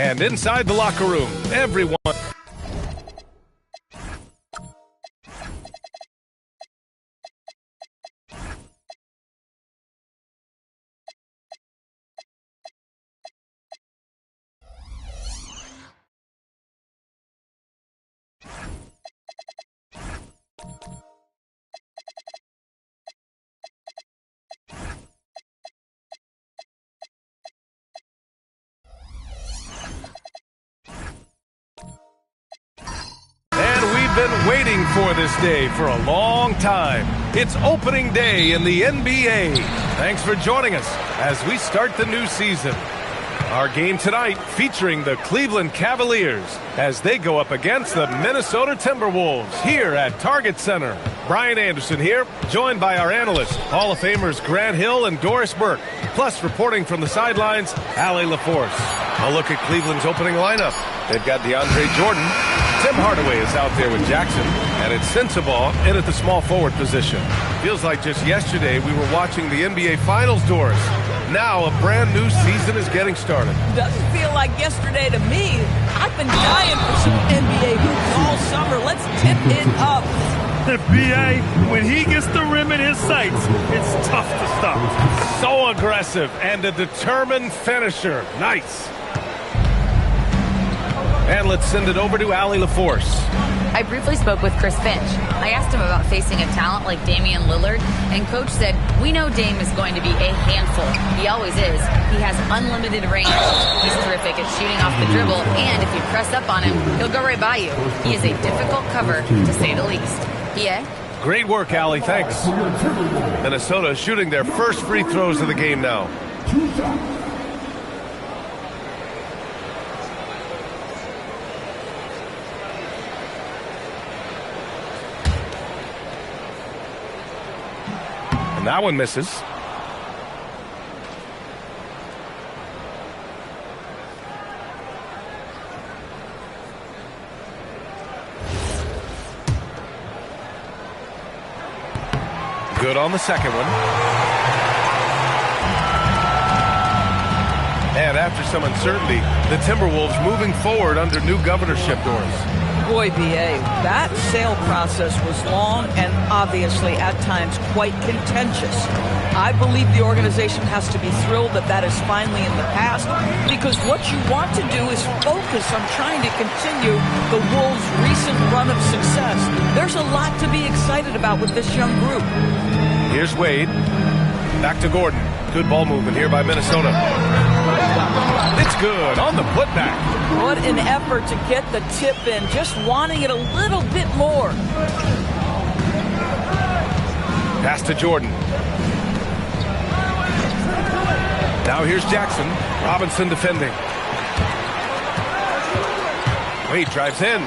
And inside the locker room, everyone... been waiting for this day for a long time. It's opening day in the NBA. Thanks for joining us as we start the new season. Our game tonight featuring the Cleveland Cavaliers as they go up against the Minnesota Timberwolves here at Target Center. Brian Anderson here, joined by our analysts, Hall of Famers Grant Hill and Doris Burke, plus reporting from the sidelines, Allie LaForce. A look at Cleveland's opening lineup. They've got DeAndre Jordan. Tim Hardaway is out there with Jackson, and it's Sensabaugh in at the small forward position. Feels like just yesterday we were watching the NBA Finals, Doris. Now a brand new season is getting started. Doesn't feel like yesterday to me. I've been dying for some NBA hoops all summer. Let's tip it up. The BA, when he gets the rim in his sights, it's tough to stop. So aggressive and a determined finisher. Nice. And let's send it over to Allie LaForce. I briefly spoke with Chris Finch. I asked him about facing a talent like Damian Lillard, and Coach said, we know Dame is going to be a handful. He always is. He has unlimited range. He's terrific at shooting off the dribble, and if you press up on him, he'll go right by you. He is a difficult cover, to say the least. Yeah? Great work, Allie. Thanks. Minnesota shooting their first free throws of the game now. And that one misses. Good on the second one. And after some uncertainty, the Timberwolves moving forward under new governorship, Doris. Boy, B.A., that sale process was long and obviously at times quite contentious. I believe the organization has to be thrilled that that is finally in the past, because what you want to do is focus on trying to continue the Wolves' recent run of success. There's a lot to be excited about with this young group. Here's Wade. Back to Gordon. Good ball movement here by Minnesota. It's good on the putback. What an effort to get the tip in, just wanting it a little bit more. Pass to Jordan. Now here's Jackson. Robinson defending. Wade drives in.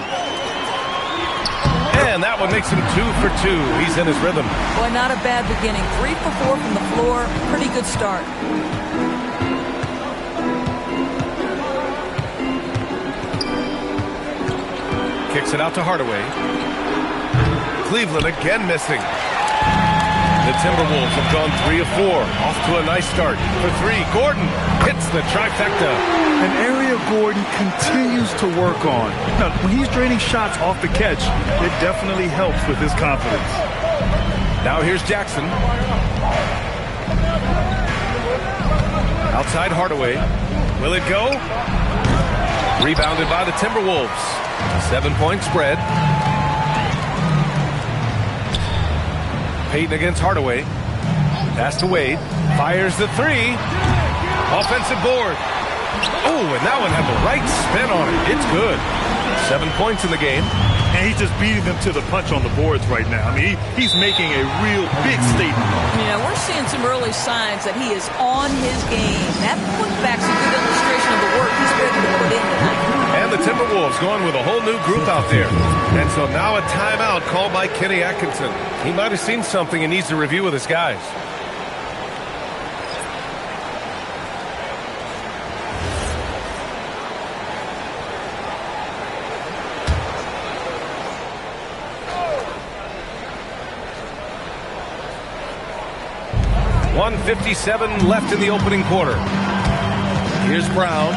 And that one makes him 2 for 2. He's in his rhythm. Boy, not a bad beginning. 3 for 4 from the floor. Pretty good start. Kicks it out to Hardaway. Cleveland again missing. The Timberwolves have gone 3 of 4. Off to a nice start. For 3, Gordon hits the trifecta. An area Gordon continues to work on. Now, when he's draining shots off the catch, it definitely helps with his confidence. Now here's Jackson. Outside Hardaway. Will it go? Rebounded by the Timberwolves. 7-point spread. Payton against Hardaway. Pass to Wade. Fires the 3. Offensive board. Oh, and that one had the right spin on it. It's good. 7 points in the game. And he's just beating them to the punch on the boards right now. I mean, he's making a real big statement. Yeah, we're seeing some early signs that he is on his game. That putback's a good illustration of the work he's ready to put in tonight. And the Timberwolves going with a whole new group out there. And so now a timeout called by Kenny Atkinson. He might have seen something and needs to review with his guys. .157 left in the opening quarter. Here's Brown.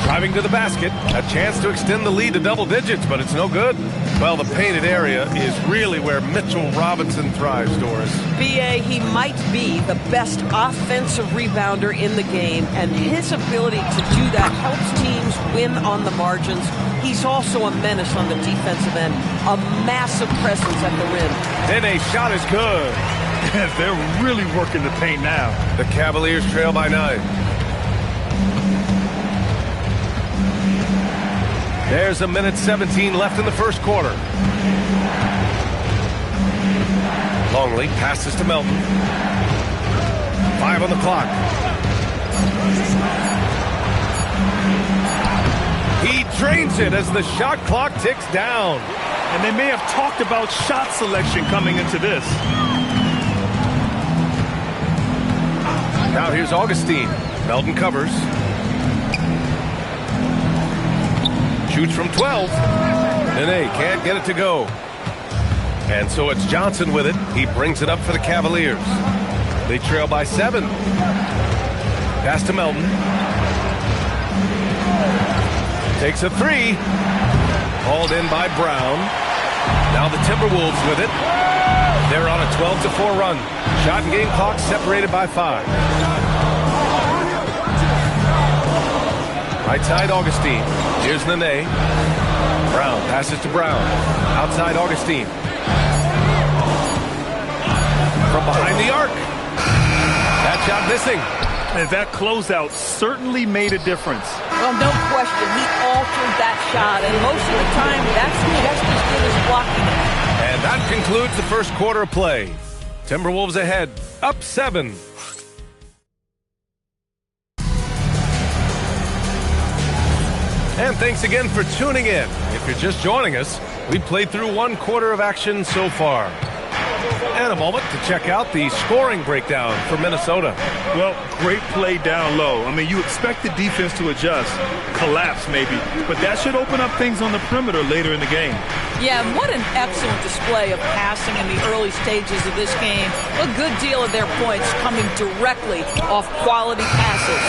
Driving to the basket, a chance to extend the lead to double digits, but it's no good. Well, the painted area is really where Mitchell Robinson thrives, Doris. B.A., he might be the best offensive rebounder in the game, and his ability to do that helps teams win on the margins. He's also a menace on the defensive end, a massive presence at the rim. And a shot is good. They're really working the paint now. The Cavaliers trail by 9. There's 1:17 left in the first quarter. Longley passes to Melton. 5 on the clock. He drains it as the shot clock ticks down. And they may have talked about shot selection coming into this. Now here's Augustine. Melton covers. Shoots from 12. Nene can't get it to go. And so it's Johnson with it. He brings it up for the Cavaliers. They trail by 7. Pass to Melton. Takes a 3. Hauled in by Brown. Now the Timberwolves with it. They're on a 12-4 run. Shot and game clock separated by 5. Right side, Augustine. Here's Nene. Brown passes to Brown. Outside, Augustine. From behind the arc. That shot missing. And that closeout certainly made a difference. Well, no question. He altered that shot, and most of the time, that's just as good as blocking it. And that concludes the first quarter of play. Timberwolves ahead, up 7. And thanks again for tuning in. If you're just joining us, we've played through 1 quarter of action so far. And a moment to check out the scoring breakdown for Minnesota. Well, great play down low. I mean, you expect the defense to adjust, collapse maybe, but that should open up things on the perimeter later in the game. Yeah, what an excellent display of passing in the early stages of this game. A good deal of their points coming directly off quality passes.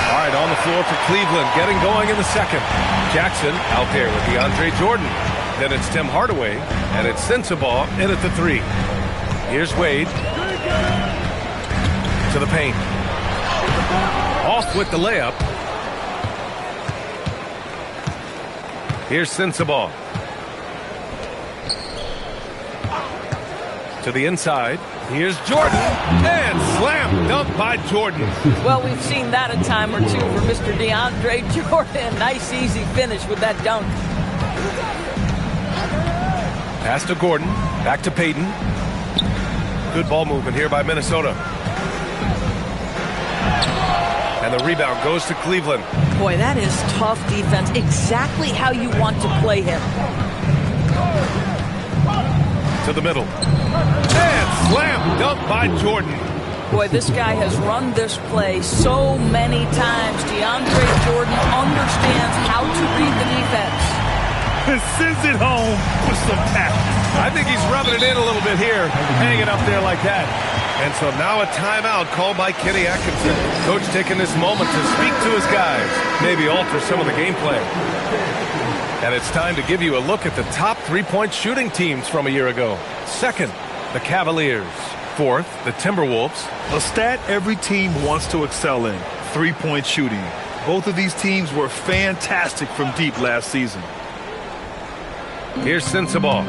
All right, on the floor for Cleveland, getting going in the second. Jackson out there with DeAndre Jordan. Then it's Tim Hardaway, and it's Sensabaugh in at the 3. Here's Wade. To the paint. Off with the layup. Here's Sensabaugh. To the inside. Here's Jordan. And slam dunk by Jordan. Well, we've seen that a time or two for Mr. DeAndre Jordan. Nice, easy finish with that dunk. Pass to Gordon. Back to Payton. Good ball movement here by Minnesota. And the rebound goes to Cleveland. Boy, that is tough defense. Exactly how you want to play him. To the middle. And slam dunk by Jordan. Boy, this guy has run this play so many times. DeAndre Jordan understands how to read the defense. Sends it home with some tact. I think he's rubbing it in a little bit here, hanging up there like that. And so now a timeout called by Kenny Atkinson. Coach taking this moment to speak to his guys, maybe alter some of the gameplay. And it's time to give you a look at the top three-point shooting teams from a year ago. Second, the Cavaliers. Fourth, the Timberwolves. A stat every team wants to excel in, three-point shooting. Both of these teams were fantastic from deep last season. Here's Sensabaugh.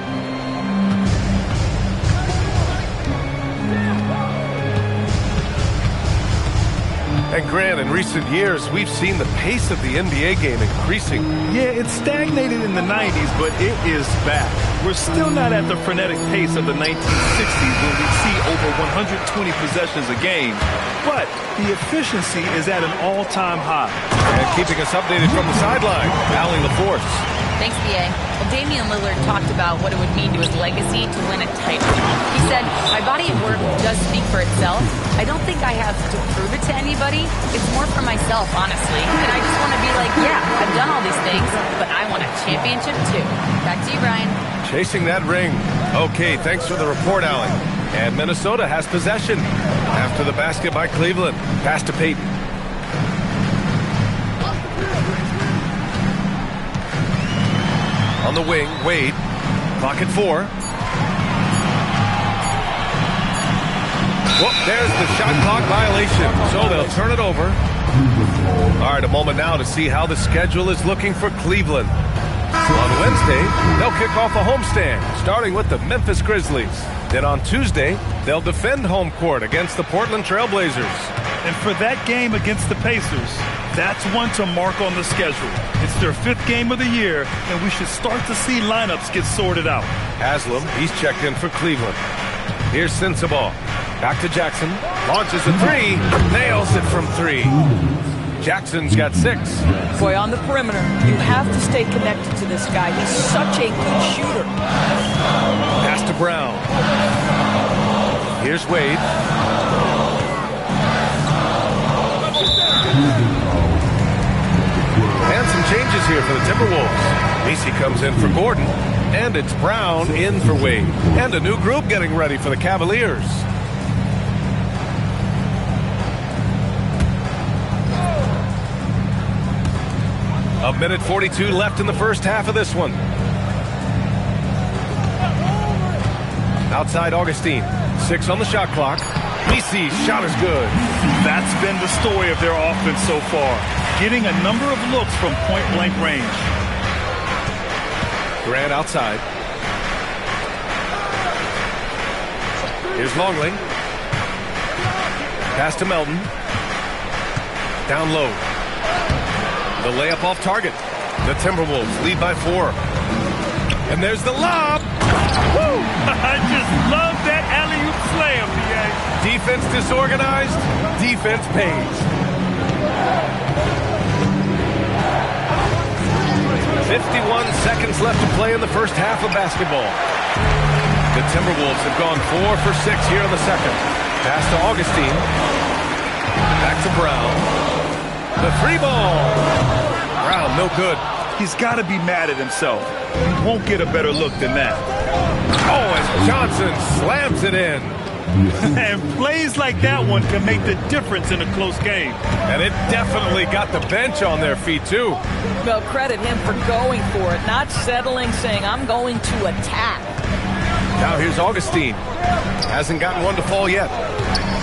And Grant, in recent years, we've seen the pace of the NBA game increasing. Yeah, it stagnated in the 90s, but it is back. We're still not at the frenetic pace of the 1960s when we see over 120 possessions a game. But the efficiency is at an all-time high. And keeping us updated from the sideline, Allie LaForce. Thanks, B.A. Well, Damian Lillard talked about what it would mean to his legacy to win a title. He said, my body of work does speak for itself. I don't think I have to prove it to anybody. It's more for myself, honestly. And I just want to be like, yeah, I've done all these things, but I want a championship too. Back to you, Brian. Chasing that ring. Okay, thanks for the report, Allie. And Minnesota has possession. After the basket by Cleveland. Pass to Payton. On the wing, Wade. Clock at 4. Whoop, there's the shot clock violation. So they'll turn it over. All right, a moment now to see how the schedule is looking for Cleveland. On Wednesday, they'll kick off a homestand, starting with the Memphis Grizzlies. Then on Tuesday, they'll defend home court against the Portland Trailblazers. And for that game against the Pacers, that's one to mark on the schedule. It's their 5th game of the year, and we should start to see lineups get sorted out. Haslam, he's checked in for Cleveland. Here's Sensabaugh. Back to Jackson. Launches a 3. Nails it from 3. Jackson's got 6. Boy, on the perimeter, you have to stay connected to this guy. He's such a good shooter. Pass to Brown. Here's Wade. And some changes here for the Timberwolves. Macy comes in for Gordon. And it's Brown in for Wade. And a new group getting ready for the Cavaliers. A minute 42 left in the first half of this one. Outside Augustine. 6 on the shot clock. Macy's shot is good. That's been the story of their offense so far. Getting a number of looks from point-blank range. Grant outside. Here's Longley. Pass to Melton. Down low. The layup off target. The Timberwolves lead by 4. And there's the lob. Woo! I just love that alley-oop slam, B.A. Defense disorganized. Defense pays. 51 seconds left to play in the first half of basketball. The Timberwolves have gone 4 for 6 here in the second. Pass to Augustine. Back to Brown. The 3 ball. Brown, no good. He's got to be mad at himself. He won't get a better look than that. Oh, and Johnson slams it in. And plays like that one can make the difference in a close game. And it definitely got the bench on their feet, too. Well, credit him for going for it, not settling, saying, I'm going to attack. Now here's Augustine. Hasn't gotten one to fall yet.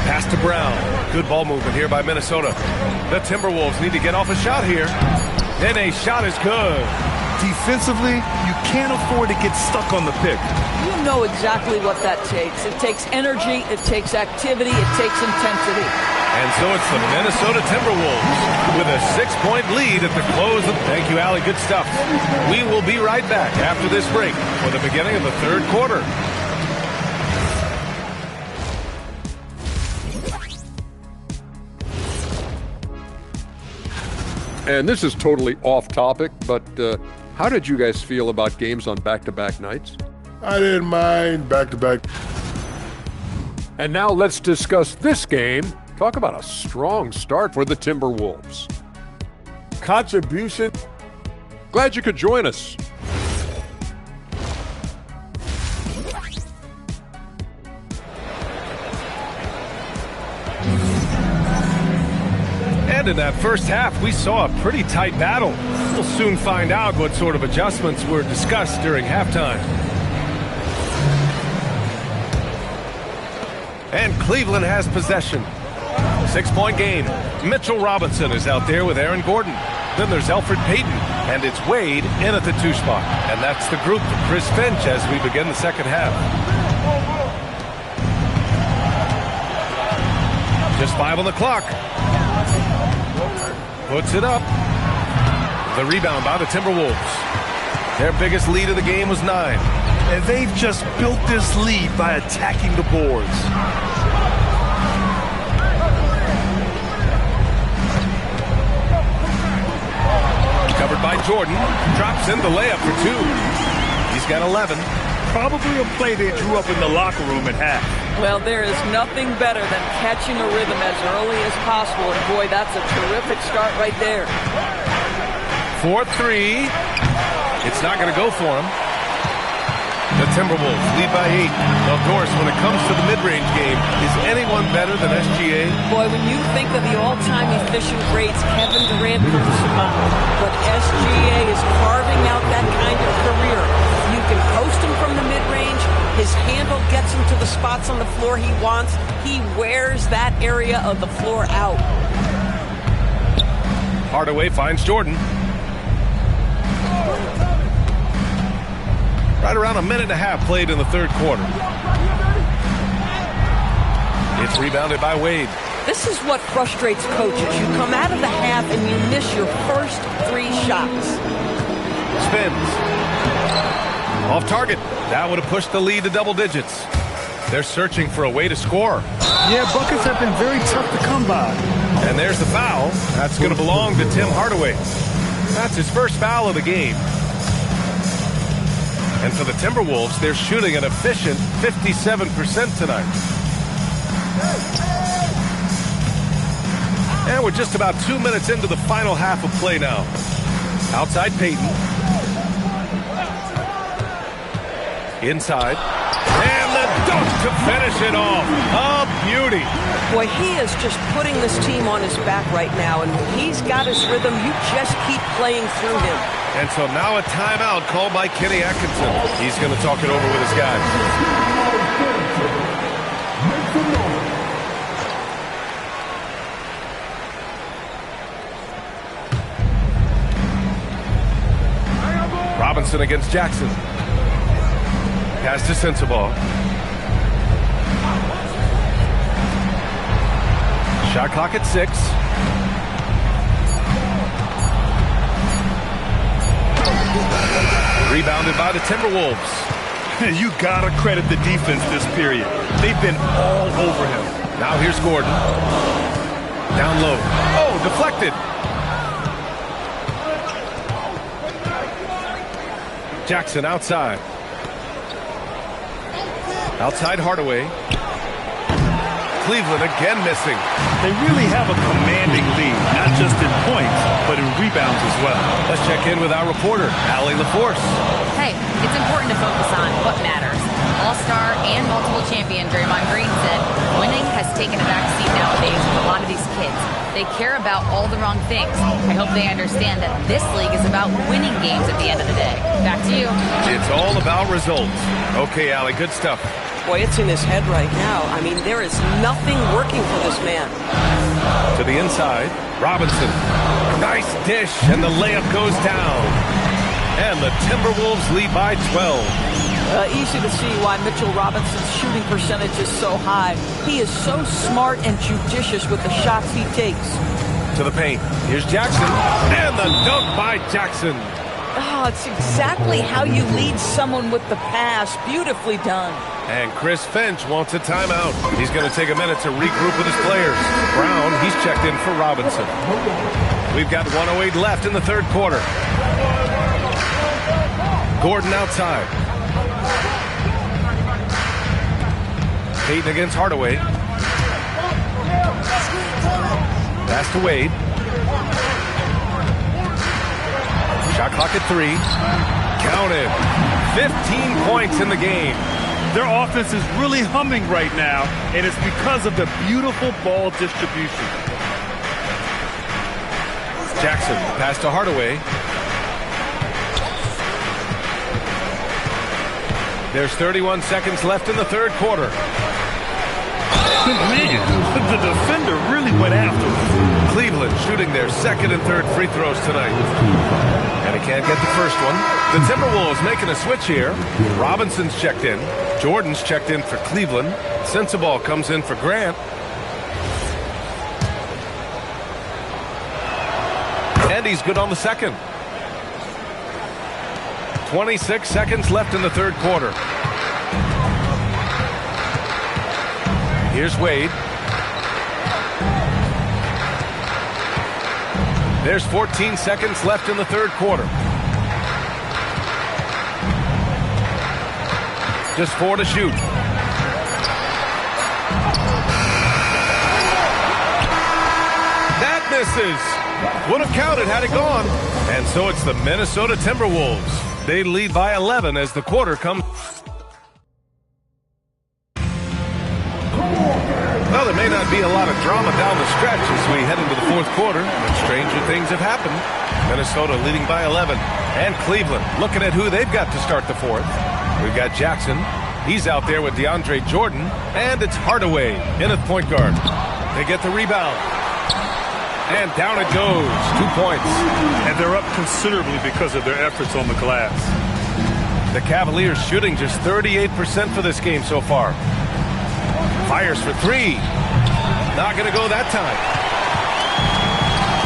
Pass to Brown. Good ball movement here by Minnesota. The Timberwolves need to get off a shot here. And a shot is good. Defensively, you can't afford to get stuck on the pick. You know exactly what that takes. It takes energy, it takes activity, it takes intensity. And so it's the Minnesota Timberwolves with a 6-point lead at the close of... Thank you, Allie. Good stuff. We will be right back after this break for the beginning of the third quarter. And this is totally off topic, but how did you guys feel about games on back-to-back nights? I didn't mind back-to-back. And now let's discuss this game. Talk about a strong start for the Timberwolves. Contribution. Glad you could join us. And in that first half, we saw a pretty tight battle. We'll soon find out what sort of adjustments were discussed during halftime. And Cleveland has possession. 6-point game. Mitchell Robinson is out there with Aaron Gordon. Then there's Elfrid Payton, and it's Wade in at the 2 spot. And that's the group for Chris Finch as we begin the second half. Just 5 on the clock. Puts it up. The rebound by the Timberwolves. Their biggest lead of the game was 9. And they've just built this lead by attacking the boards. Covered by Jordan. Drops in the layup for 2. He's got 11. Probably a play they drew up in the locker room at half. Well, there is nothing better than catching a rhythm as early as possible. And boy, that's a terrific start right there. 4-3. It's not going to go for him. The Timberwolves lead by 8. Well, Doris, when it comes to the mid-range game, is anyone better than SGA? Boy, when you think of the all-time efficient greats, Kevin Durant comes to mind. But SGA is carving out that kind of career. You can post him from the mid-range. His handle gets him to the spots on the floor he wants. He wears that area of the floor out. Hardaway finds Jordan. Right around a minute and a half played in the third quarter. It's rebounded by Wade. This is what frustrates coaches. You come out of the half and you miss your first 3 shots. Spins. Off target. That would have pushed the lead to double digits. They're searching for a way to score. Yeah, buckets have been very tough to come by. And there's the foul. That's going to belong to Tim Hardaway. That's his first foul of the game. And for the Timberwolves, they're shooting an efficient 57% tonight. And we're just about 2 minutes into the final half of play now. Outside Peyton. Inside. And the dunk to finish it off. A beauty. Boy, he is just putting this team on his back right now. And when he's got his rhythm, you just keep playing through him. And so now a timeout called by Kenny Atkinson. He's going to talk it over with his guys. Robinson against Jackson. Pass to Sensabaugh. Shot clock at 6. Rebounded by the Timberwolves. You gotta credit the defense this period. They've been all over him. Now here's Gordon. Down low. Oh, deflected. Jackson outside. Outside Hardaway. Cleveland again missing. They really have a commanding lead, not just in points, but in rebounds as well. Let's check in with our reporter, Allie LaForce. Hey, it's important to focus on what matters. All-star and multiple champion Draymond Green said winning has taken a backseat nowadays with a lot of these kids. They care about all the wrong things. I hope they understand that this league is about winning games at the end of the day. Back to you. It's all about results. Okay, Allie, good stuff. Boy, it's in his head right now. I mean, there is nothing working for this man. To the inside, Robinson. Nice dish, and the layup goes down. And the Timberwolves lead by 12. Easy to see why Mitchell Robinson's shooting percentage is so high. He is so smart and judicious with the shots he takes. To the paint. Here's Jackson. And the dunk by Jackson. Oh, it's exactly how you lead someone with the pass. Beautifully done. And Chris Finch wants a timeout. He's going to take a minute to regroup with his players. Brown, he's checked in for Robinson. We've got 1:08 left in the third quarter. Gordon outside. Peyton against Hardaway. Pass to Wade. Shot clock at 3. Counted. 15 points in the game. Their offense is really humming right now, and it's because of the beautiful ball distribution. Jackson, pass to Hardaway. There's 31 seconds left in the third quarter. Man, the defender really went after him. Cleveland shooting their second and third free throws tonight. And he can't get the first one. The Timberwolves making a switch here. Robinson's checked in. Jordan's checked in for Cleveland. Sensabaugh comes in for Grant. And he's good on the second. 26 seconds left in the third quarter. Here's Wade. There's 14 seconds left in the third quarter. Just 4 to shoot. That misses. Would have counted had it gone. And so it's the Minnesota Timberwolves. They lead by 11 as the quarter comes. Well, there may not be a lot of drama down the stretch as we head into the fourth quarter, but stranger things have happened. Minnesota leading by 11. And Cleveland looking at who they've got to start the fourth. We've got Jackson. He's out there with DeAndre Jordan. And it's Hardaway in at point guard. They get the rebound. And down it goes. 2 points. And they're up considerably because of their efforts on the glass. The Cavaliers shooting just 38% for this game so far. Fires for three. Not going to go that time.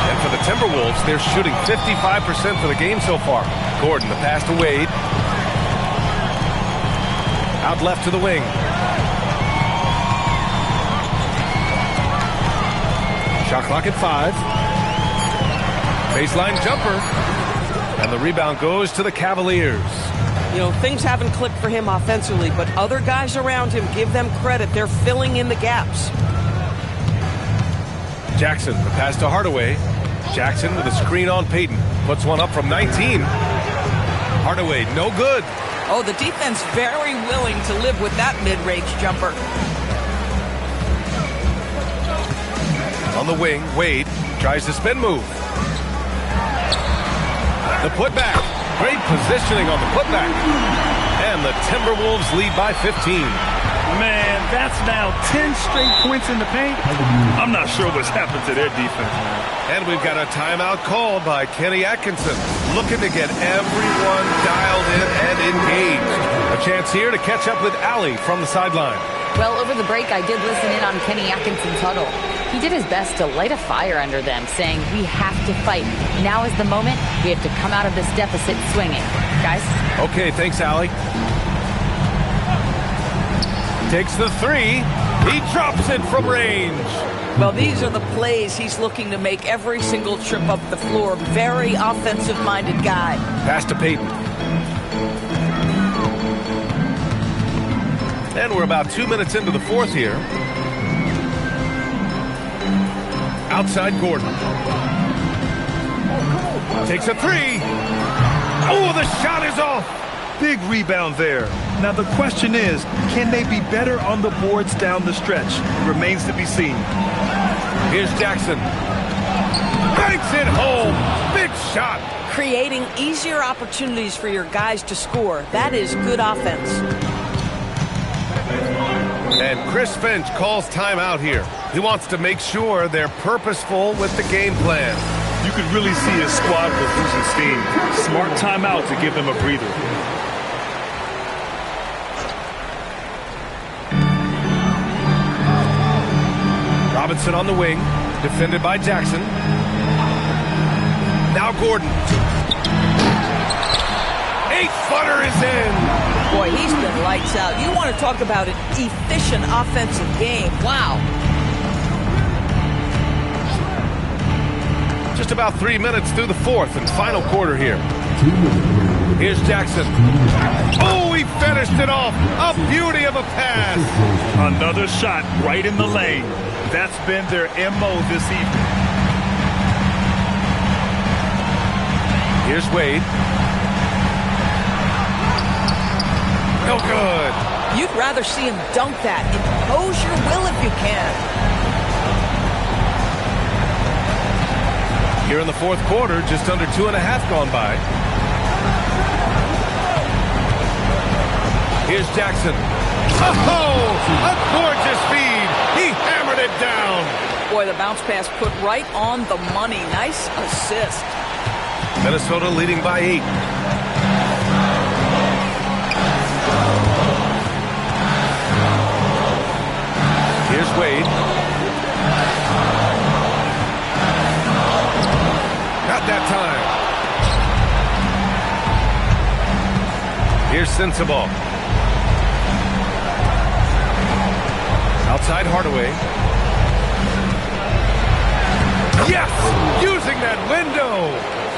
And for the Timberwolves, they're shooting 55% for the game so far. Gordon, the pass to Wade. Out left to the wing. Shot clock at 5. Baseline jumper. And the rebound goes to the Cavaliers. You know, things haven't clicked for him offensively, but other guys around him, give them credit. They're filling in the gaps. Jackson, the pass to Hardaway. Jackson with a screen on Payton. Puts one up from 19. Hardaway, no good. Oh, the defense very willing to live with that mid-range jumper. On the wing, Wade tries the spin move. The putback. Great positioning on the putback. And the Timberwolves lead by 15. Man, that's now 10 straight points in the paint. I'm not sure what's happened to their defense, man. And we've got a timeout called by Kenny Atkinson, looking to get everyone dialed in and engaged. A chance here to catch up with Allie from the sideline. Well, over the break, I did listen in on Kenny Atkinson's huddle. He did his best to light a fire under them, saying, we have to fight. Now is the moment. We have to come out of this deficit swinging. Guys? Okay, thanks, Allie. Takes the three. He drops it from range. Well, these are the plays he's looking to make every single trip up the floor. Very offensive-minded guy. Pass to Payton. And we're about 2 minutes into the fourth here. Outside Gordon. Takes a three. Oh, the shot is off. Big rebound there. Now the question is, can they be better on the boards down the stretch? Remains to be seen. Here's Jackson. Banks it home. Big shot. Creating easier opportunities for your guys to score. That is good offense. And Chris Finch calls timeout here. He wants to make sure they're purposeful with the game plan. You could really see his squad was losing steam. Smart timeout to give them a breather. Robinson on the wing, defended by Jackson. Now Gordon. 8-footer is in. Boy, he's been lights out. You want to talk about an efficient offensive game. Wow. Just about 3 minutes through the fourth and final quarter here. Here's Jackson. Oh, he finished it off. A beauty of a pass. Another shot right in the lane. That's been their MO this evening. Here's Wade. No good. You'd rather see him dunk that. Impose your will if you can. Here in the fourth quarter, just under 2.5 gone by. Here's Jackson. Oh, a gorgeous feed. He hammered it down. Boy, the bounce pass put right on the money. Nice assist. Minnesota leading by 8. Here's Wade. Not that time. Here's Sensabaugh. Outside Hardaway. Yes! Using that window!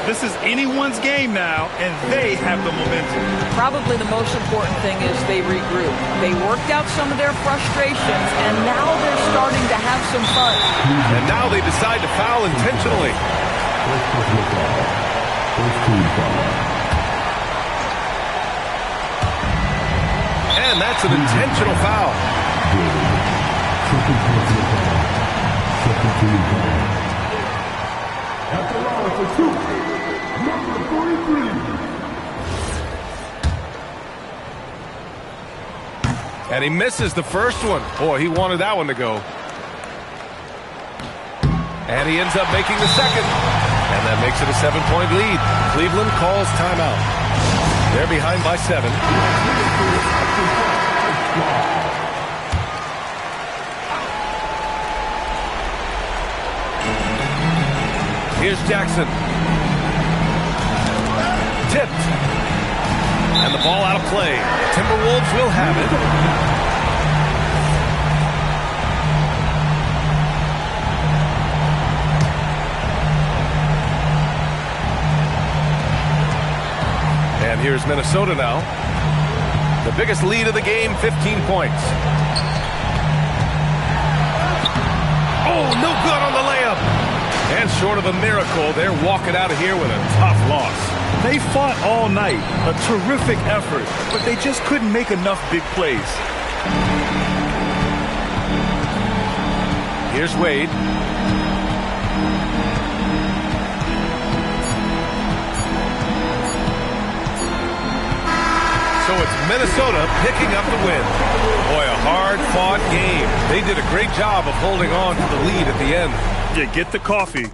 This is anyone's game now, and they have the momentum. Probably the most important thing is they regroup. They worked out some of their frustrations, and now they're starting to have some fun. And now they decide to foul intentionally. And that's an intentional foul. And he misses the first one. Boy, he wanted that one to go. And he ends up making the second. And that makes it a 7-point lead. Cleveland calls timeout. They're behind by 7. Here's Jackson. Tipped. And the ball out of play. Timberwolves will have it. And here's Minnesota now. The biggest lead of the game, 15 points. Oh, no good on the layup. And short of a miracle, they're walking out of here with a tough loss. They fought all night. A terrific effort, but they just couldn't make enough big plays. Here's Wade. So it's Minnesota picking up the win. Boy, a hard-fought game. They did a great job of holding on to the lead at the end. Yeah, get the coffee.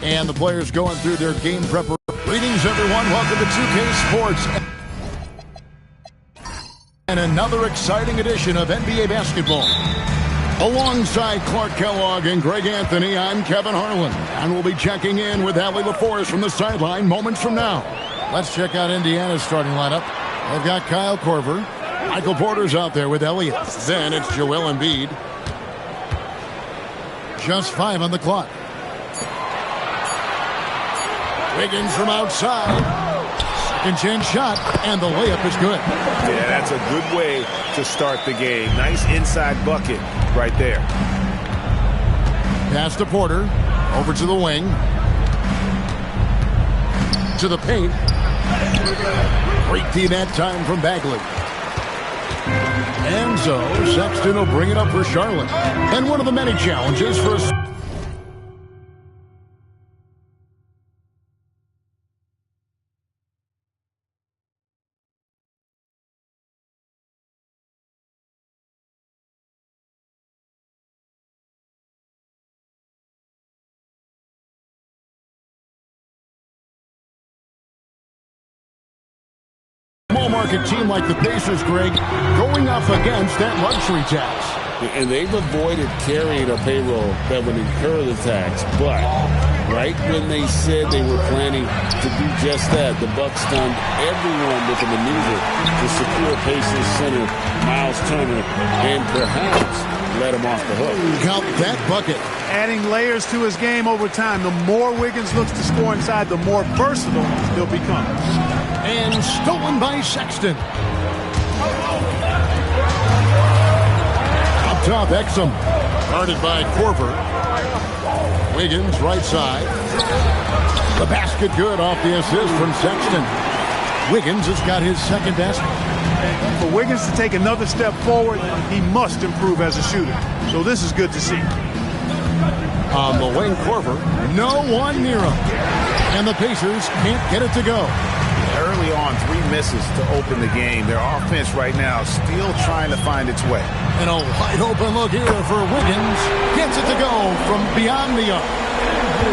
And the players going through their game preparation. Greetings, everyone. Welcome to 2K Sports. And another exciting edition of NBA basketball. Alongside Clark Kellogg and Greg Anthony, I'm Kevin Harlan. And we'll be checking in with Allie LaForest from the sideline moments from now. Let's check out Indiana's starting lineup. They've got Kyle Korver. Michael Porter's out there with Elliott. Then it's Joel Embiid. Just 5 on the clock. Wiggins from outside. Second chance shot, and the layup is good. Yeah, that's a good way to start the game. Nice inside bucket right there. Pass to Porter. Over to the wing. To the paint. Great D that time from Bagley. And so Sexton will bring it up for Charlotte. And one of the many challenges for a... small market team like the Pacers, Greg, going up against that luxury tax. And they've avoided carrying a payroll that would incur the tax. But right when they said they were planning to do just that, the Bucks stunned everyone with a maneuver to secure Pacers center Miles Turner and perhaps let him off the hook. Count that bucket. Adding layers to his game over time. The more Wiggins looks to score inside, the more versatile he'll become. And stolen by Sexton. Up top, Exum. Guarded by Korver. Wiggins, right side. The basket good off the assist from Sexton. Wiggins has got his second basket. For Wiggins to take another step forward, he must improve as a shooter. So this is good to see. On the wing, Korver. No one near him. And the Pacers can't get it to go. Early on, 3 misses to open the game. Their offense right now still trying to find its way. And a wide open look here for Wiggins. Gets it to go from beyond the arc.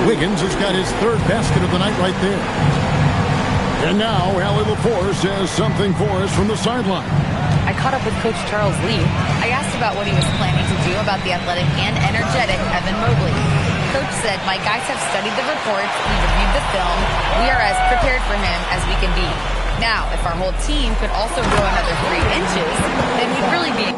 Wiggins has got his 3rd basket of the night right there. And now Allie LaForest says something for us from the sideline. I caught up with Coach Charles Lee. I asked about what he was planning to do about the athletic and energetic Evan Mobley. Coach said, my guys have studied the reports and reviewed the film. We are as prepared for him as we can be. Now, if our whole team could also grow another 3 inches, then we'd really be...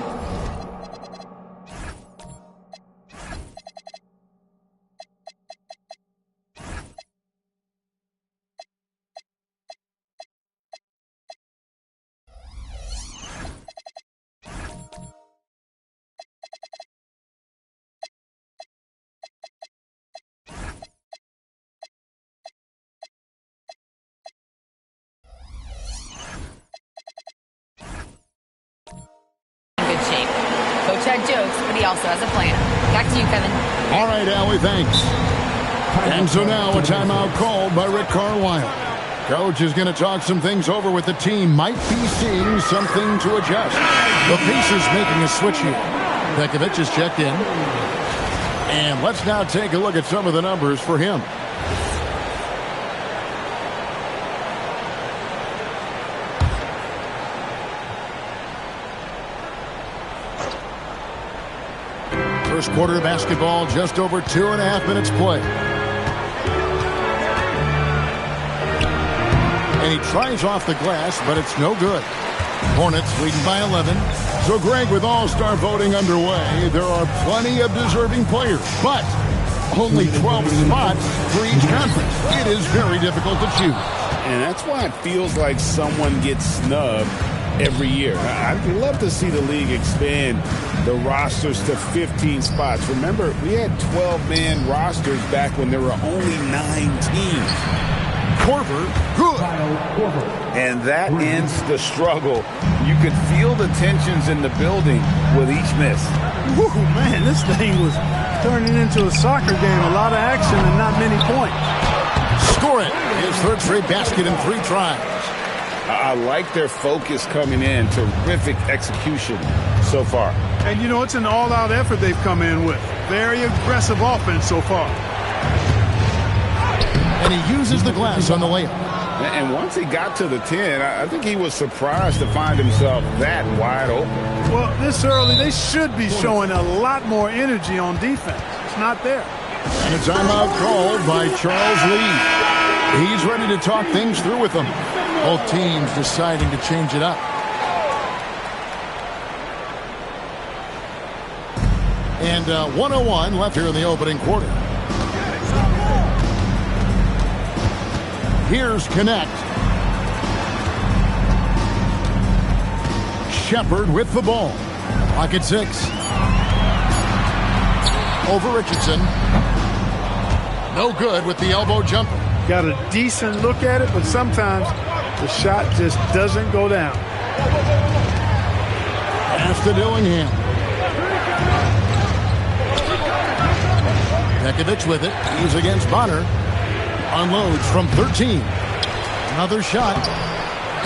had jokes, but he also has a plan. Back to you, Kevin. All right, Allie, thanks. And so now a timeout called by Rick Carlisle. Coach is going to talk some things over with the team. Might be seeing something to adjust. The Pacers making a switch here. Pekovic is checked in. And let's now take a look at some of the numbers for him. First quarter of basketball, just over 2.5 minutes play. And he tries off the glass, but it's no good. Hornets leading by 11. So, Greg, with All-Star voting underway, there are plenty of deserving players, but only 12 spots for each conference. It is very difficult to choose. And that's why it feels like someone gets snubbed every year. I'd love to see the league expand the rosters to 15 spots. Remember, we had 12-man rosters back when there were only 9 teams. Korver, good. And that ends the struggle. You could feel the tensions in the building with each miss. Woo, man, this thing was turning into a soccer game. A lot of action and not many points. Score it. His 3rd straight basket in 3 tries. I like their focus coming in. Terrific execution so far. And, you know, it's an all-out effort they've come in with. Very aggressive offense so far. And he uses the glass on the layup. And once he got to the 10, I think he was surprised to find himself that wide open. Well, this early, they should be showing a lot more energy on defense. It's not there. And a timeout called by Charles Lee. He's ready to talk things through with them. Both teams deciding to change it up. And 1:01 left here in the opening quarter. Here's Connect. Shepard with the ball. Pocket 6. Over Richardson. No good with the elbow jumper. Got a decent look at it, but sometimes the shot just doesn't go down. Pass to Dillingham. Pekovic with it. He's against Bonner. Unloads from 13. Another shot.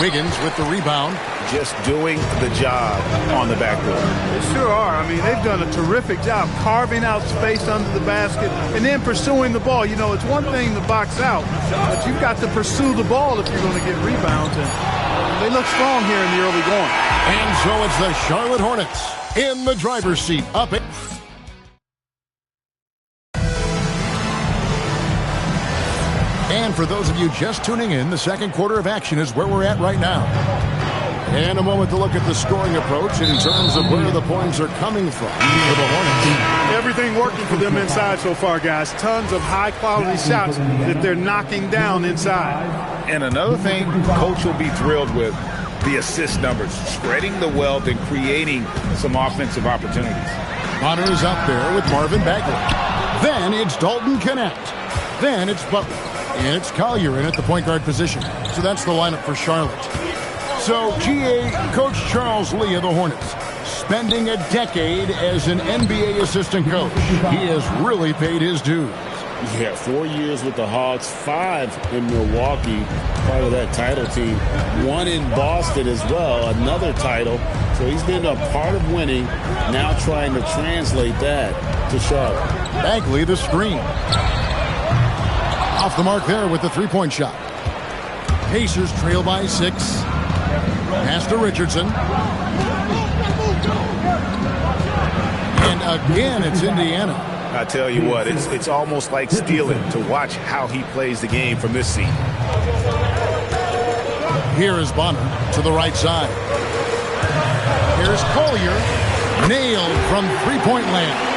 Wiggins with the rebound. Just doing the job on the backboard. They sure are. I mean, they've done a terrific job carving out space under the basket and then pursuing the ball. You know, it's one thing to box out, but you've got to pursue the ball if you're going to get rebounds. And they look strong here in the early going. And so it's the Charlotte Hornets in the driver's seat. Up it. And for those of you just tuning in, the second quarter of action is where we're at right now. And a moment to look at the scoring approach in terms of where the points are coming from for the Hornets. Everything working for them inside so far, guys. Tons of high-quality shots that they're knocking down inside. And another thing Coach will be thrilled with, the assist numbers, spreading the wealth and creating some offensive opportunities. Bonner is up there with Marvin Bagley. Then it's Dalton Connect. Then it's Butler. And it's Collier in at the point guard position. So that's the lineup for Charlotte. So, GA Coach Charles Lee of the Hornets, spending a decade as an NBA assistant coach. He has really paid his dues. Yeah, 4 years with the Hawks, 5 in Milwaukee, part of that title team. 1 in Boston as well, another title. So he's been a part of winning, now trying to translate that to Charlotte. Bagley the screen. Off the mark there with the three-point shot. Pacers trail by 6. Pass to Richardson. And again, it's Indiana. I tell you what, it's almost like stealing to watch how he plays the game from this seat. Here is Bonner to the right side. Here's Collier. Nailed from three-point land.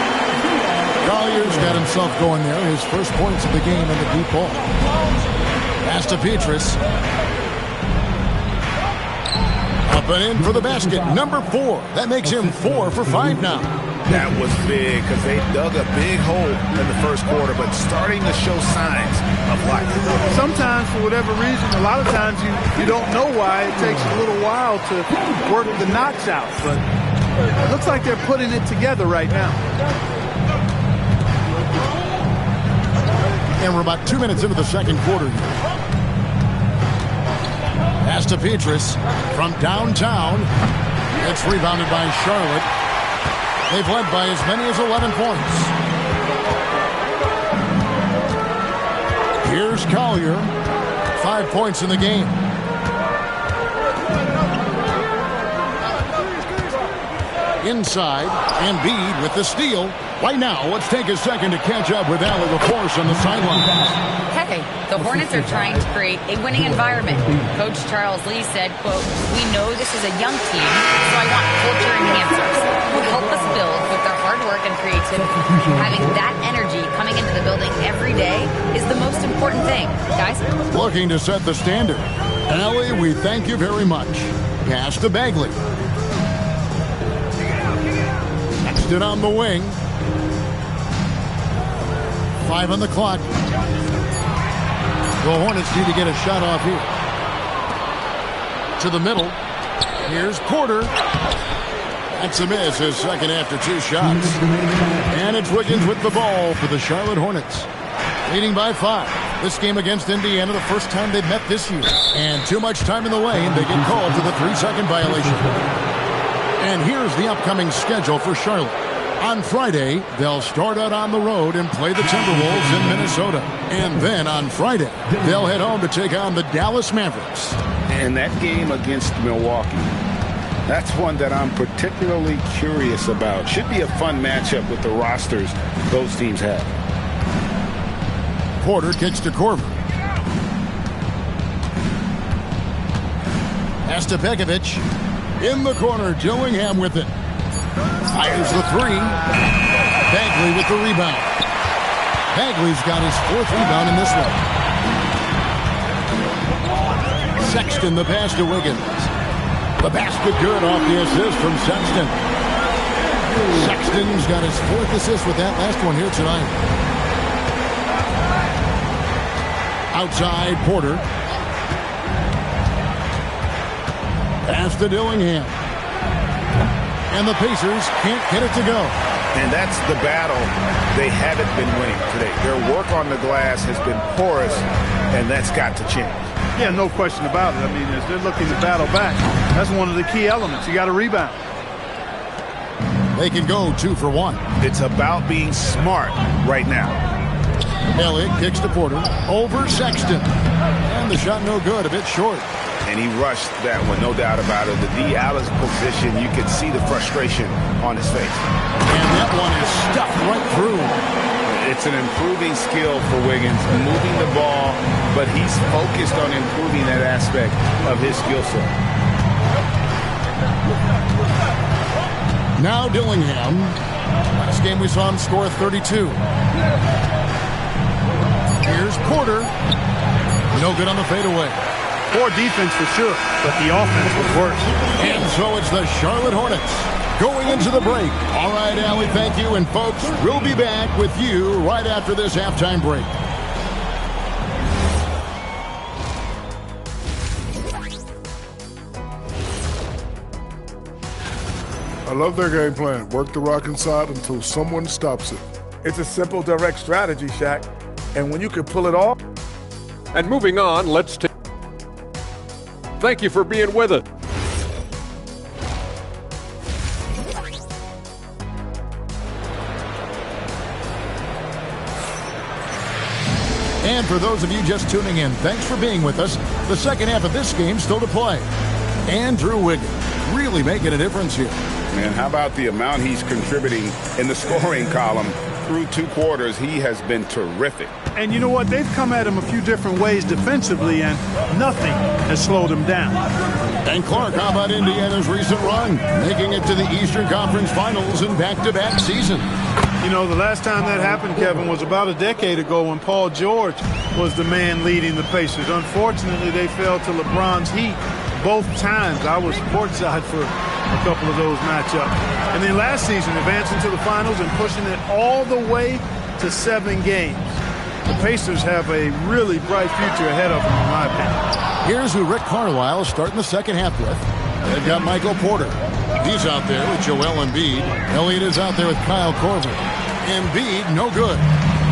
Collier's got himself going there. His first points of the game in the deep ball. Pass to Petrus. Up and in for the basket. Number 4. That makes him 4 for 5 now. That was big because they dug a big hole in the first quarter, but starting to show signs of life. Sometimes, for whatever reason, a lot of times you don't know why. It takes a little while to work the knots out, but it looks like they're putting it together right now. And we're about 2 minutes into the second quarter here. Pass to Petrus from downtown. It's rebounded by Charlotte. They've led by as many as 11 points. Here's Collier. 5 points in the game. Inside, Embiid with the steal. Right now, let's take a second to catch up with Allie LaForce on the sidelines. Hey, the Hornets are trying to create a winning environment. Coach Charles Lee said, quote, "We know this is a young team, so I want culture enhancers who help us build with their hard work and creativity. Having that energy coming into the building every day is the most important thing, guys." Looking to set the standard. Allie, we thank you very much. Pass to Bagley. Next it on the wing. 5 on the clock. The Hornets need to get a shot off here. To the middle. Here's Porter. That's a miss, his second after 2 shots. And it's Wiggins with the ball for the Charlotte Hornets. Leading by 5. This game against Indiana, the first time they've met this year. And too much time in the lane, they get called for the 3-second violation. And here's the upcoming schedule for Charlotte. On Friday, they'll start out on the road and play the Timberwolves in Minnesota. And then on Friday, they'll head home to take on the Dallas Mavericks. And that game against Milwaukee, that's one that I'm particularly curious about. Should be a fun matchup with the rosters those teams have. Porter kicks to Korver. Pass to Pekovic. In the corner, Dillingham with it. Fires the three. Bagley with the rebound. Bagley's got his 4th rebound in this one. Sexton the pass to Wiggins. The basket good off the assist from Sexton. Sexton's got his 4th assist with that last one here tonight. Outside, Porter. Pass to Dillingham. And the Pacers can't get it to go. And that's the battle they haven't been winning today. Their work on the glass has been porous, and that's got to change. Yeah, no question about it. I mean, as they're looking to battle back, that's one of the key elements. You got to rebound. They can go 2 for 1. It's about being smart right now. Elliott kicks to Porter. Over Sexton. And the shot no good, a bit short. And he rushed that one, no doubt about it. The D out of position, you could see the frustration on his face. And that one is stuffed right through. It's an improving skill for Wiggins, moving the ball, but he's focused on improving that aspect of his skill set. Now Dillingham. Last game we saw him score 32. Here's Porter. No good on the fadeaway. Poor defense for sure, but the offense was worse. And so it's the Charlotte Hornets going into the break. All right, Allie, thank you. And folks, we'll be back with you right after this halftime break. I love their game plan. Work the rock inside until someone stops it. It's a simple, direct strategy, Shaq. And when you can pull it off. And moving on, let's take. Thank you for being with us. And for those of you just tuning in, thanks for being with us. The second half of this game still to play. Andrew Wiggins really making a difference here. Man, how about the amount he's contributing in the scoring column? Through 2 quarters, he has been terrific. And you know what? They've come at him a few different ways defensively, and nothing has slowed him down. And Clark, how about Indiana's recent run? Making it to the Eastern Conference Finals in back-to-back season. You know, the last time that happened, Kevin, was about a decade ago when Paul George was the man leading the Pacers. Unfortunately, they fell to LeBron's Heat both times. I was courtside for a couple of those matchups. And then last season, advancing to the finals and pushing it all the way to 7 games. The Pacers have a really bright future ahead of them, in my opinion. Here's who Rick Carlisle is starting the second half with. They've got Michael Porter. He's out there with Joel Embiid. Elliott is out there with Kyle Korver. Embiid, no good.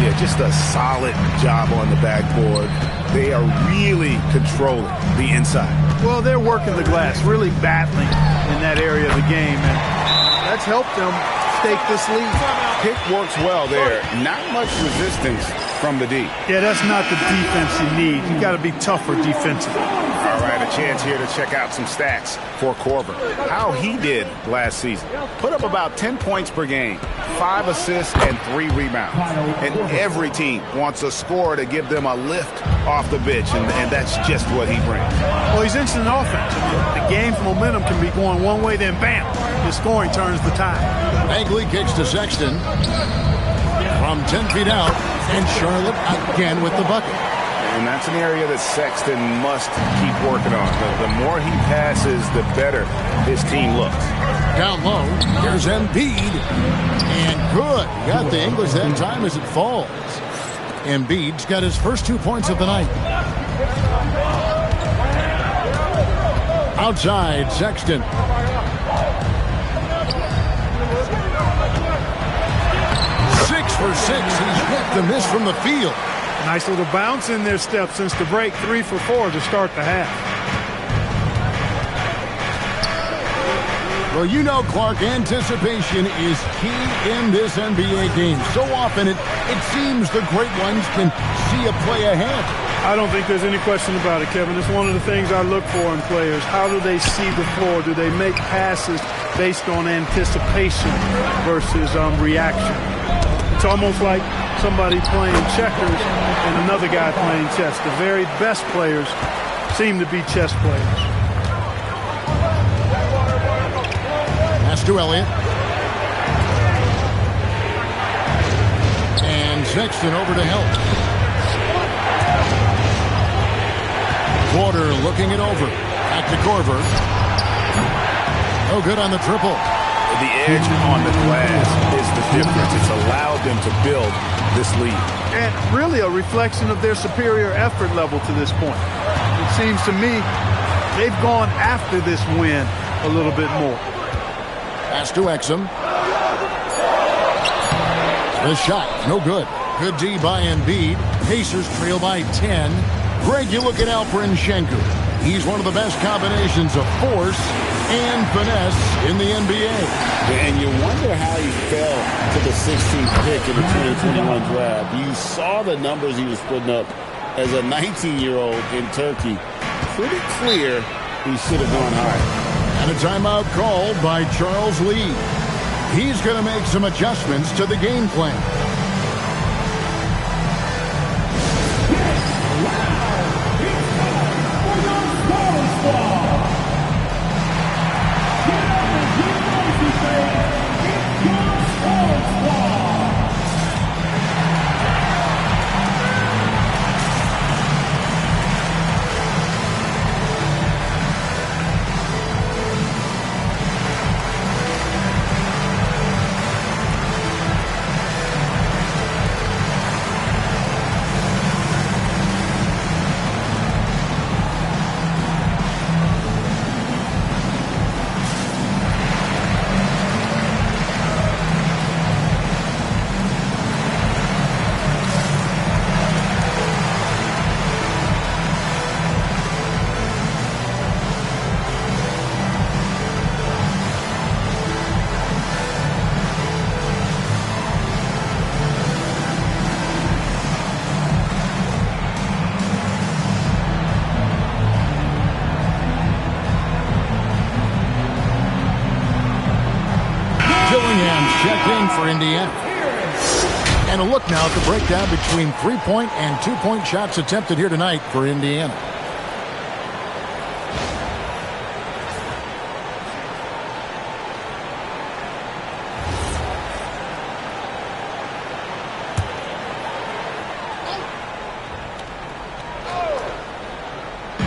Yeah, just a solid job on the backboard. They are really controlling the inside. Well, they're working the glass, really battling in that area of the game, and that's helped them stake this lead. Pick works well there. Not much resistance from the D. Yeah, that's not the defense you need. You got to be tougher defensively. All right, a chance here to check out some stats for Korver. How he did last season. Put up about 10 points per game, 5 assists, and 3 rebounds. And every team wants a scorer to give them a lift off the bench, and that's just what he brings. Well, he's instant offense. I mean, the game's momentum can be going one way, then bam, his scoring turns the tide. Bagley kicks to Sexton from 10 feet out, and Charlotte again with the bucket. And that's an area that Sexton must keep working on. The more he passes, the better his team looks. Down low, here's Embiid. And good. Got the English that time as it falls. Embiid's got his first 2 points of the night. Outside, Sexton. Six for 6. He's hit the miss from the field. Nice little bounce in their step since the break. 3 for 4 to start the half. Well, you know, Clark, anticipation is key in this NBA game. So often it seems the great ones can see a play ahead. I don't think there's any question about it, Kevin. It's one of the things I look for in players. How do they see the floor? Do they make passes based on anticipation versus reaction? It's almost like somebody playing checkers and another guy playing chess. The very best players seem to be chess players. Pass to Elliott. And Sexton over to help. Porter looking it over. Back to Korver. No good on the triple. The edge on the glass is the difference. It's allowed them to build this lead. And really a reflection of their superior effort level to this point. It seems to me they've gone after this win a little bit more. Pass to Exum. The shot, no good. Good D by Embiid. Pacers trail by 10. Greg, you looking out for Nshenko. He's one of the best combinations of force and finesse in the NBA. And you wonder how he fell to the 16th pick in the 2021 draft. You saw the numbers he was putting up as a 19-year-old in Turkey. Pretty clear he should have gone higher. And a timeout called by Charles Lee. He's going to make some adjustments to the game plan. For Indiana. And a look now at the breakdown between 3-point and 2-point shots attempted here tonight for Indiana.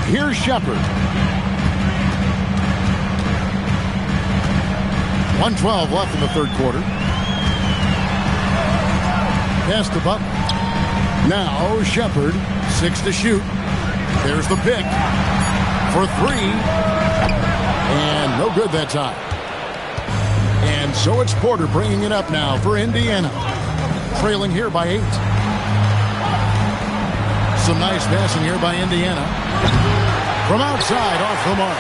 Here's Shepard. 1:12 left in the third quarter. Pass to Butler. Now Shepard, 6 to shoot. There's the pick for 3. And no good that time. And so it's Porter bringing it up now for Indiana. Trailing here by 8. Some nice passing here by Indiana. From outside, off the mark.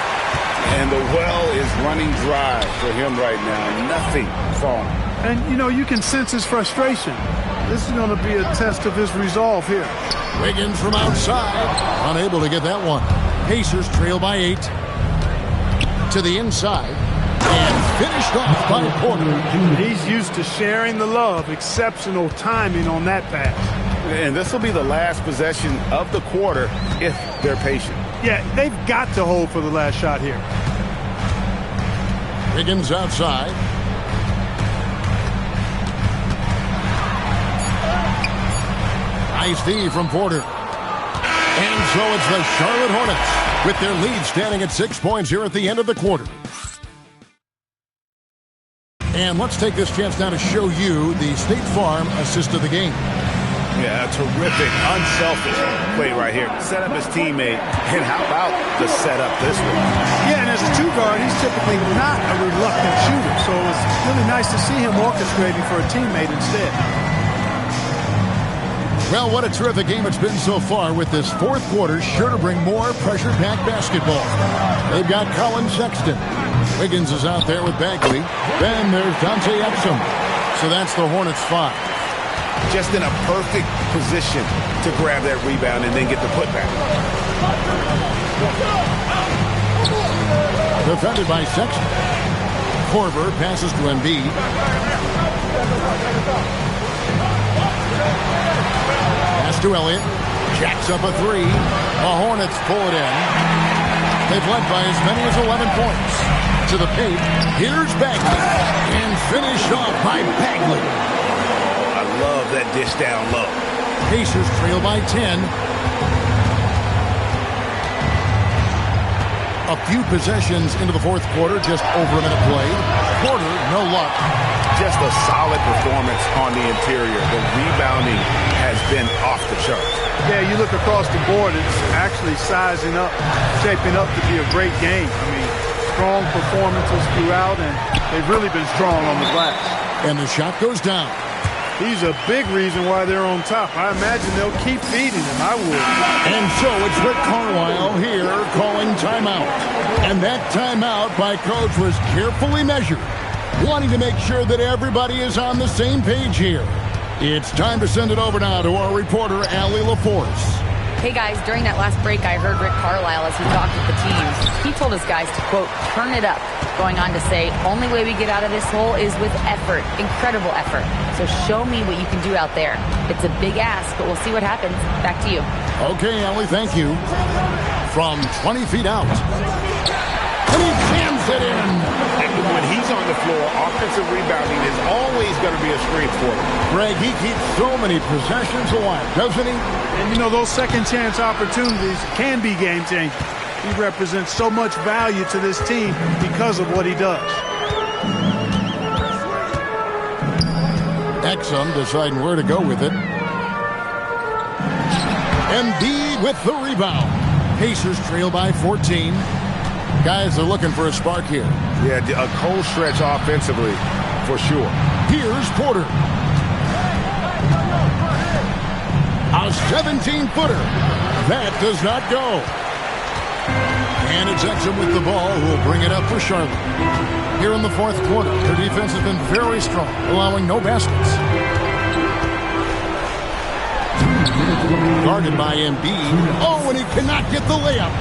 And the well is running dry for him right now. Nothing falling. And, you know, you can sense his frustration. This is going to be a test of his resolve here. Wiggins from outside. Unable to get that one. Pacers trail by 8. To the inside. And finished off by Porter. He's used to sharing the love. Exceptional timing on that pass. And this will be the last possession of the quarter if they're patient. Yeah, they've got to hold for the last shot here. Wiggins outside. Nice D from Porter. And so it's the Charlotte Hornets with their lead standing at 6 points here at the end of the quarter. And let's take this chance now to show you the State Farm assist of the game. Yeah, a terrific, unselfish play right here. Set up his teammate, and how about the setup this way? Yeah, and as a 2-guard, he's typically not a reluctant shooter, so it's really nice to see him orchestrating for a teammate instead. Well, what a terrific game it's been so far, with this fourth quarter sure to bring more pressure-packed basketball. They've got Colin Sexton, Wiggins is out there with Bagley. Then there's Dante Exum. So that's the Hornets 5. Just in a perfect position to grab that rebound and then get the putback. Defended by Sexton. Korver passes to Embiid. Pass to Elliott. Jacks up a 3. The Hornets pull it in. They've led by as many as 11 points. To the paint. Here's Bagley. And finished off by Bagley. I love that dish down low. Pacers trail by 10. A few possessions into the fourth quarter, just over a minute played. Porter, no luck. Just a solid performance on the interior. The rebounding has been off the charts. Yeah, you look across the board, it's actually sizing up, shaping up to be a great game. I mean, strong performances throughout, and they've really been strong on the glass. And the shot goes down. He's a big reason why they're on top. I imagine they'll keep feeding him. I would. And so it's Rick Carlisle here calling timeout. And that timeout by Coach was carefully measured, wanting to make sure that everybody is on the same page here. It's time to send it over now to our reporter, Allie LaForce. Hey guys, during that last break, I heard Rick Carlisle as he talked with the teams. He told his guys to, quote, turn it up, going on to say, only way we get out of this hole is with effort, incredible effort. So show me what you can do out there. It's a big ask, but we'll see what happens. Back to you. Okay, Allie, thank you. From 20 feet out. And he jams it in. And when he's on the floor, offensive rebounding is always going to be a strength for him. Greg, he keeps so many possessions alive, doesn't he? And, you know, those second-chance opportunities can be game-changing. He represents so much value to this team because of what he does. Exum deciding where to go with it. Embiid with the rebound. Pacers trail by 14. Guys are looking for a spark here. Yeah, a cold stretch offensively, for sure. Here's Porter. A 17-footer. That does not go. And it's Exum with the ball who will bring it up for Charlotte. Here in the fourth quarter, their defense has been very strong, allowing no baskets. Guarded by Embiid. Oh, and he cannot get the layup.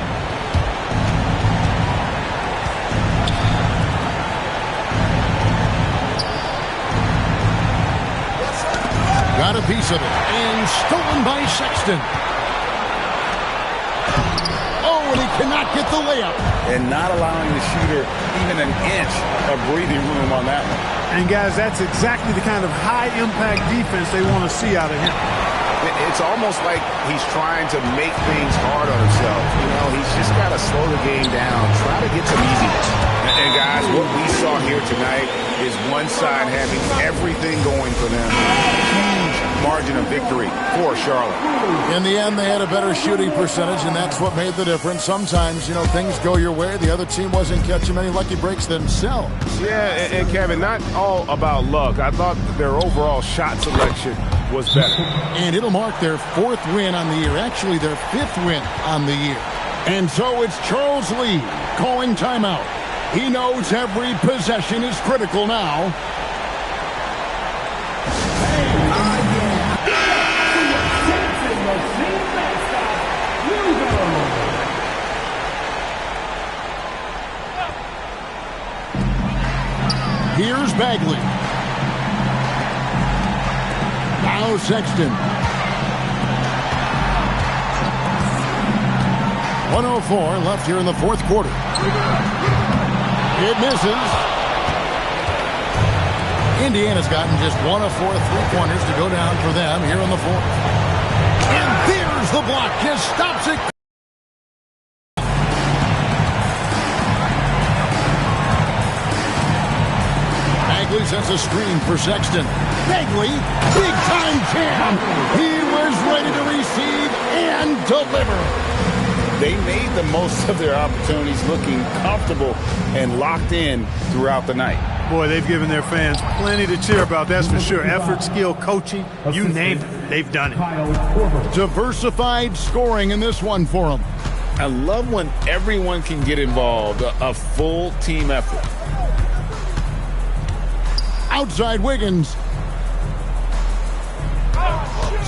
Got a piece of it. And stolen by Sexton. Oh, and he cannot get the layup. And not allowing the shooter even an inch of breathing room on that one. And, guys, that's exactly the kind of high-impact defense they want to see out of him. It's almost like he's trying to make things hard on himself. You know, he's just got to slow the game down, try to get some easiness. And guys, what we saw here tonight is one side having everything going for them. Huge margin of victory for Charlotte. In the end, they had a better shooting percentage, and that's what made the difference. Sometimes, you know, things go your way. The other team wasn't catching many lucky breaks themselves. Yeah, and Kevin, not all about luck. I thought their overall shot selection was better. And it'll mark their fourth win on the year. Actually, their fifth win on the year. And so it's Charles Lee calling timeout. He knows every possession is critical now. Here's Bagley. Now Sexton. 1:04 left here in the fourth quarter. It misses. Indiana's gotten just 1 of 4 3-pointers to go down for them here in the fourth. And there's the block. Just stops it. Bagley sends a screen for Sexton. Bagley, big-time jam. He was ready to receive and deliver. They made the most of their opportunities, looking comfortable and locked in throughout the night. Boy, they've given their fans plenty to cheer about, that's for sure. Effort, skill, coaching, you name it, they've done it. Diversified scoring in this one for them. I love when everyone can get involved, a full team effort. Outside Wiggins.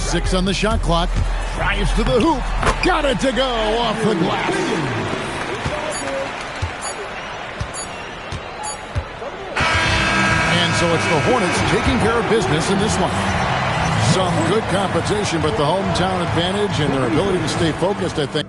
6 on the shot clock. Drives to the hoop. Got it to go off the glass. And so it's the Hornets taking care of business in this one. Some good competition, but the hometown advantage and their ability to stay focused, I think.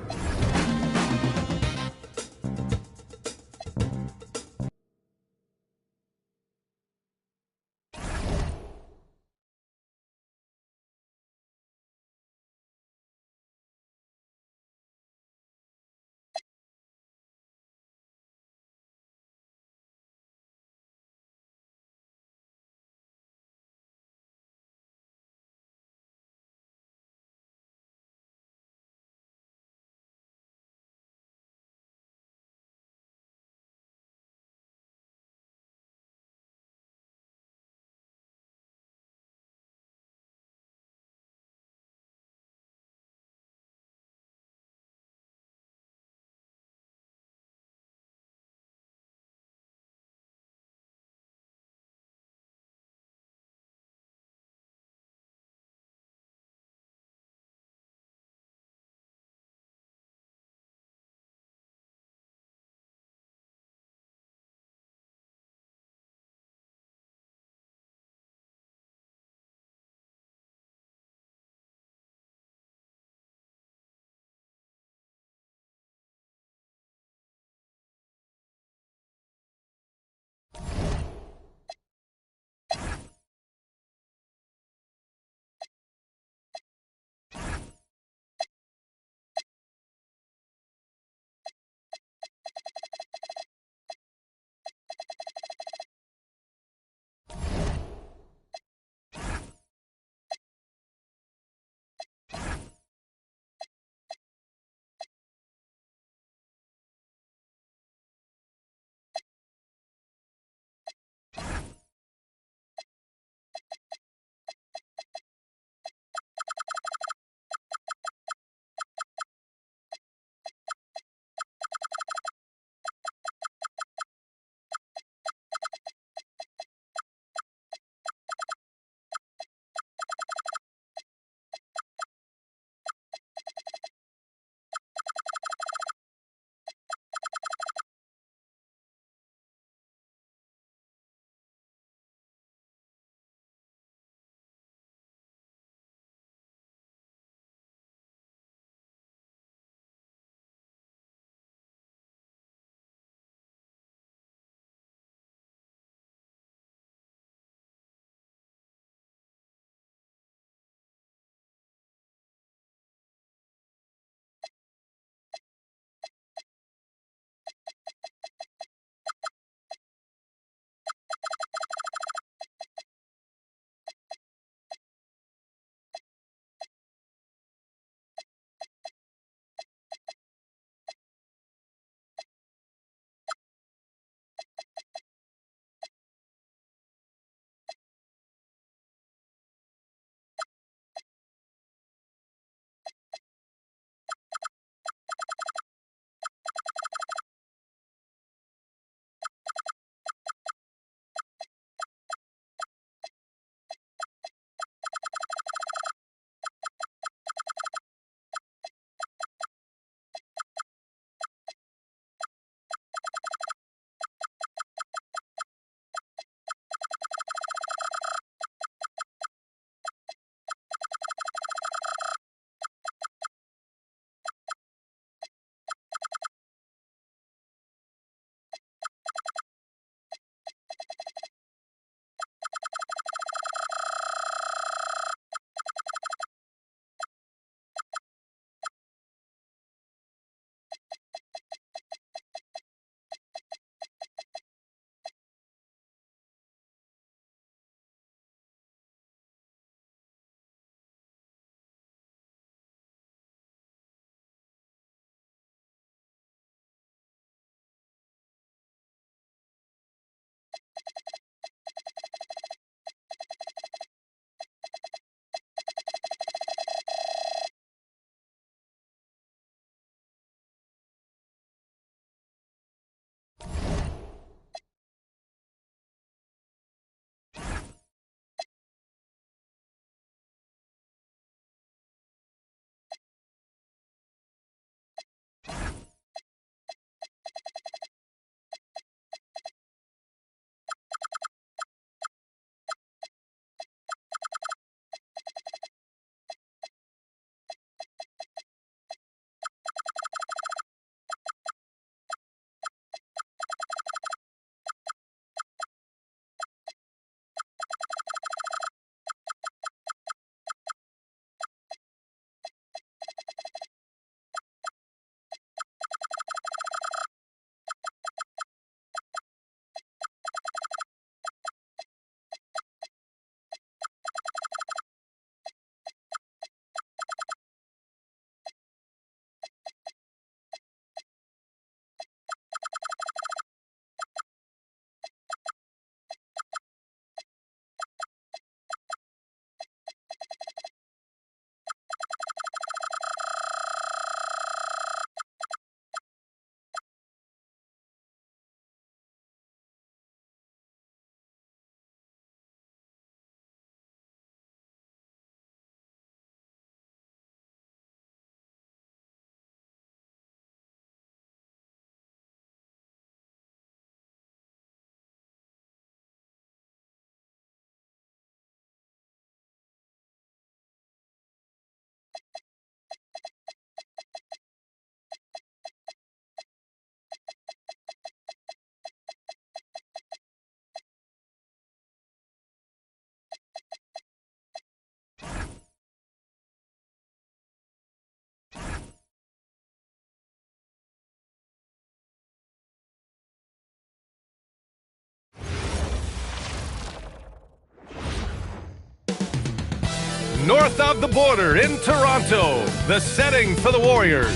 north of the border in Toronto, the setting for the Warriors.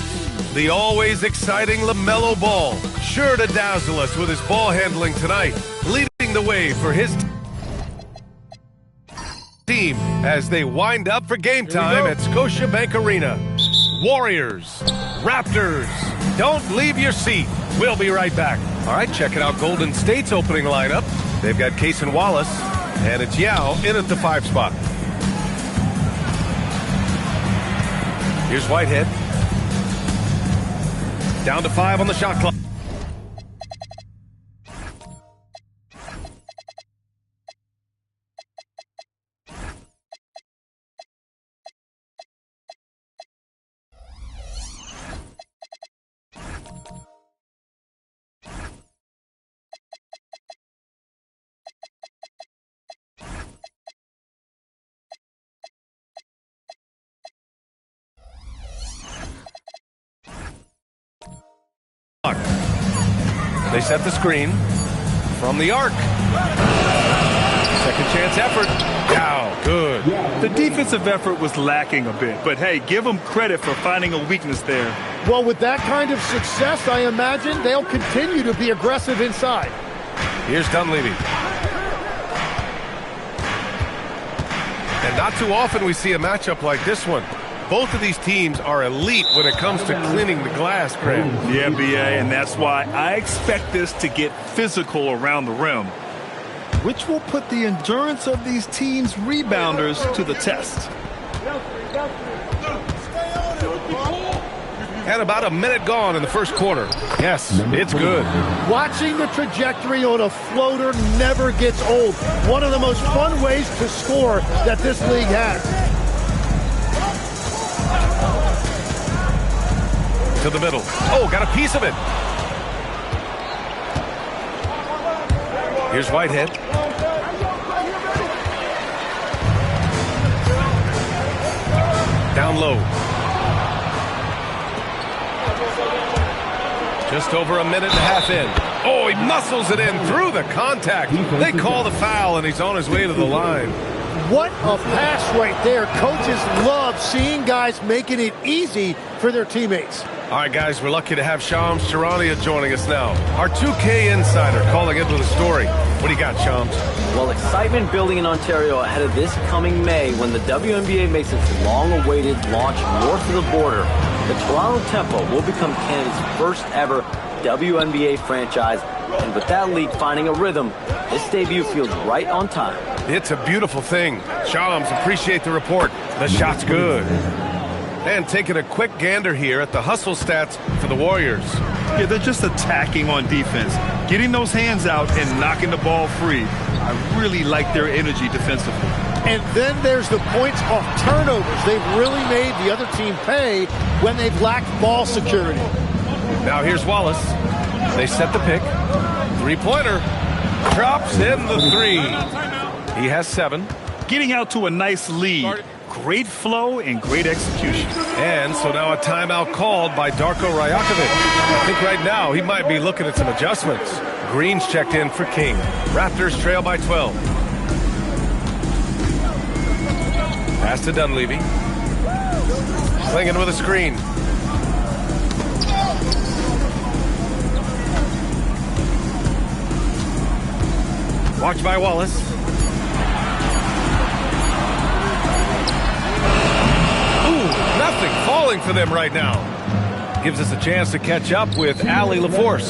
The always exciting LaMelo Ball, sure to dazzle us with his ball handling tonight, leading the way for his team as they wind up for game time at Scotiabank Arena. Warriors, Raptors, don't leave your seat. We'll be right back. All right, checking out Golden State's opening lineup. They've got Case and Wallace, and it's Yao in at the 5 spot. Here's Whitehead. Down to 5 on the shot clock. They set the screen from the arc. Second chance effort. Wow, good. The defensive effort was lacking a bit, but hey, give them credit for finding a weakness there. Well, with that kind of success, I imagine they'll continue to be aggressive inside. Here's Dunleavy. And not too often we see a matchup like this one. Both of these teams are elite when it comes to cleaning the glass, Graham. Yeah, B.A., and that's why I expect this to get physical around the rim, which will put the endurance of these teams' rebounders to the test. And about a minute gone in the first quarter. Yes, it's good. Watching the trajectory on a floater never gets old. One of the most fun ways to score that this league has. To the middle. Oh, got a piece of it. Here's Whitehead. Down low. Just over a minute and a half in. Oh, he muscles it in through the contact. They call the foul, and he's on his way to the line. What a pass right there. Coaches love seeing guys making it easy for their teammates. All right, guys, we're lucky to have Shams Charania joining us now. Our 2K insider calling into the story. What do you got, Shams? Well, excitement building in Ontario ahead of this coming May when the WNBA makes its long-awaited launch north of the border. The Toronto Tempo will become Canada's first ever WNBA franchise, and with that league finding a rhythm, this debut feels right on time. It's a beautiful thing. Shams, appreciate the report. The shot's good. And taking a quick gander here at the hustle stats for the Warriors. Yeah, they're just attacking on defense, getting those hands out and knocking the ball free. I really like their energy defensively. And then there's the points off turnovers. They've really made the other team pay when they've lacked ball security. Now here's Wallace. They set the pick. Three-pointer. Drops in the 3. He has 7. Getting out to a nice lead. Great flow and great execution. And so now a timeout called by Darko Rajakovic. I think right now he might be looking at some adjustments. Green's checked in for King. Raptors trail by 12. Pass to Dunleavy. Clinging with a screen. Watched by Wallace. Nothing falling for them right now. Gives us a chance to catch up with Allie LaForce.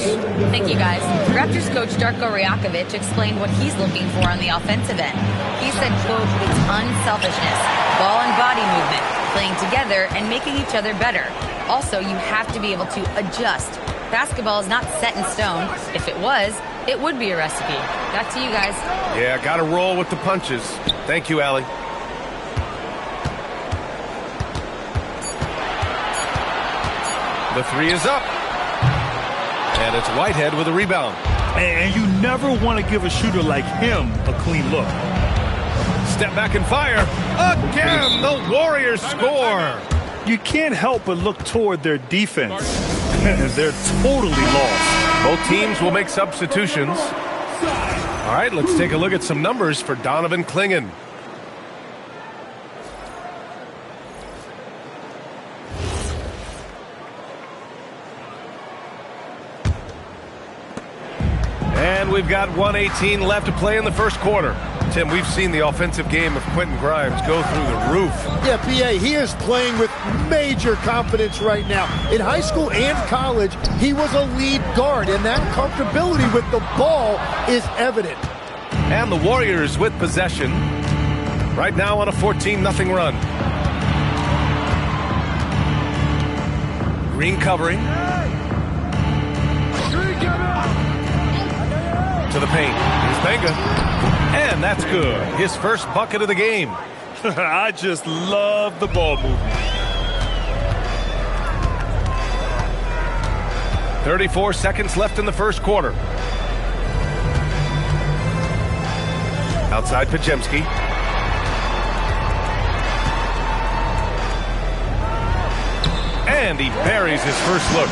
Thank you, guys. Raptors coach Darko Rajakovic explained what he's looking for on the offensive end. He said, quote, it's unselfishness, ball and body movement, playing together and making each other better. Also, you have to be able to adjust. Basketball is not set in stone. If it was, it would be a recipe. Back to you guys. Yeah, got to roll with the punches. Thank you, Allie. The 3 is up. And it's Whitehead with a rebound. And you never want to give a shooter like him a clean look. Step back and fire. Again, the Warriors score. You can't help but look toward their defense. They're totally lost. Both teams will make substitutions. All right, let's take a look at some numbers for Donovan Clingan. And we've got 1:18 left to play in the first quarter. Tim, we've seen the offensive game of Quentin Grimes go through the roof. Yeah, B.A., he is playing with major confidence right now. In high school and college, he was a lead guard, and that comfortability with the ball is evident. And the Warriors with possession. Right now on a 14-0 run. Green covering. To the paint. Here's Benga. And that's good. His first bucket of the game. I just love the ball movement. 34 seconds left in the first quarter. Outside Pajemski. And he buries his first look.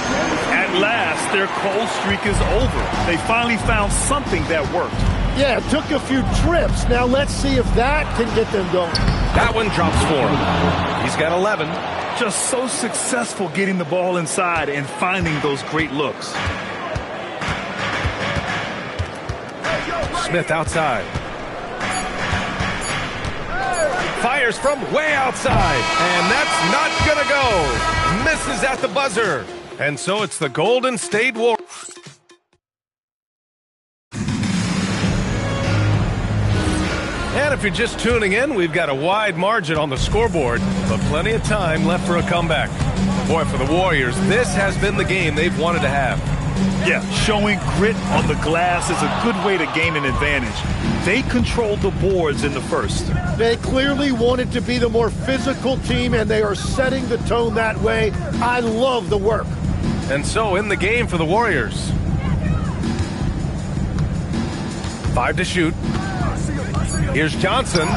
At last, their cold streak is over. They finally found something that worked. Yeah, it took a few trips. Now let's see if that can get them going. That one drops for him. He's got 11. Just so successful getting the ball inside and finding those great looks. Smith outside. Fires from way outside. And that's not going to go. Misses at the buzzer. And so it's the Golden State Warriors. And if you're just tuning in, we've got a wide margin on the scoreboard, but plenty of time left for a comeback. Boy, for the Warriors, this has been the game they've wanted to have. Yeah, showing grit on the glass is a good way to gain an advantage. They controlled the boards in the first. They clearly wanted to be the more physical team, and they are setting the tone that way. I love the work. And so in the game for the Warriors. 5 to shoot. Here's Johnson.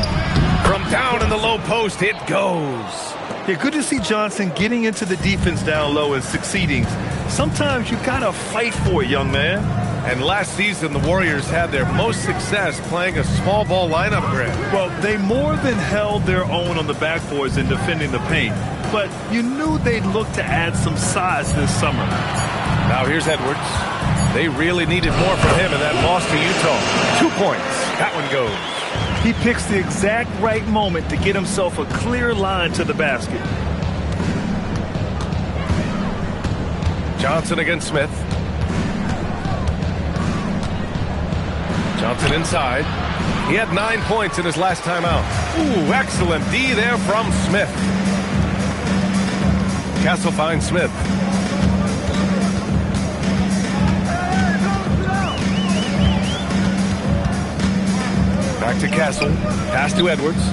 From down in the low post, it goes. Yeah, good to see Johnson getting into the defense down low and succeeding. Sometimes you gotta fight for it, young man. And last season, the Warriors had their most success playing a small ball lineup grid. Well, they more than held their own on the backboards in defending the paint. But you knew they'd look to add some size this summer. Now here's Edwards. They really needed more from him in that loss to Utah. 2 points. That one goes. He picks the exact right moment to get himself a clear line to the basket. Johnson against Smith. Johnson inside. He had 9 points in his last time out. Ooh, excellent D there from Smith. Castle finds Smith. Back to Castle. Pass to Edwards.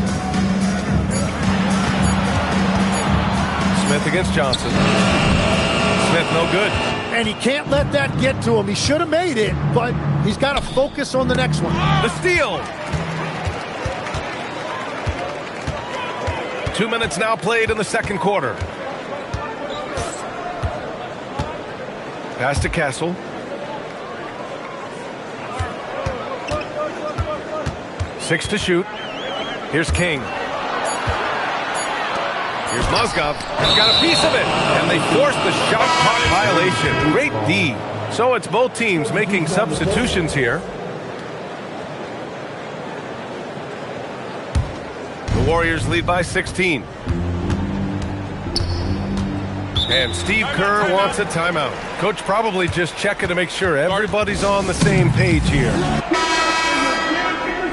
Smith against Johnson. Smith no good. And he can't let that get to him. He should have made it, but he's got to focus on the next one. The steal. 2 minutes now played in the second quarter. Pass to Castle. Six to shoot. Here's King. Here's Mozgov. Got a piece of it. And they forced the shot clock violation. Great D. So it's both teams making substitutions here. The Warriors lead by 16. And Steve Kerr wants a timeout. Coach probably just checking to make sure everybody's on the same page here.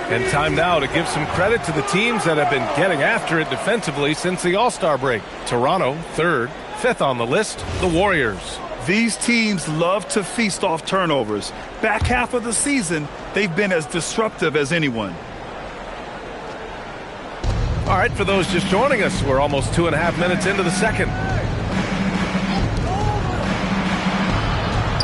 And time now to give some credit to the teams that have been getting after it defensively since the All-Star break. Toronto, third. Fifth on the list, the Warriors. These teams love to feast off turnovers. Back half of the season, they've been as disruptive as anyone. All right, for those just joining us, we're almost 2.5 minutes into the second.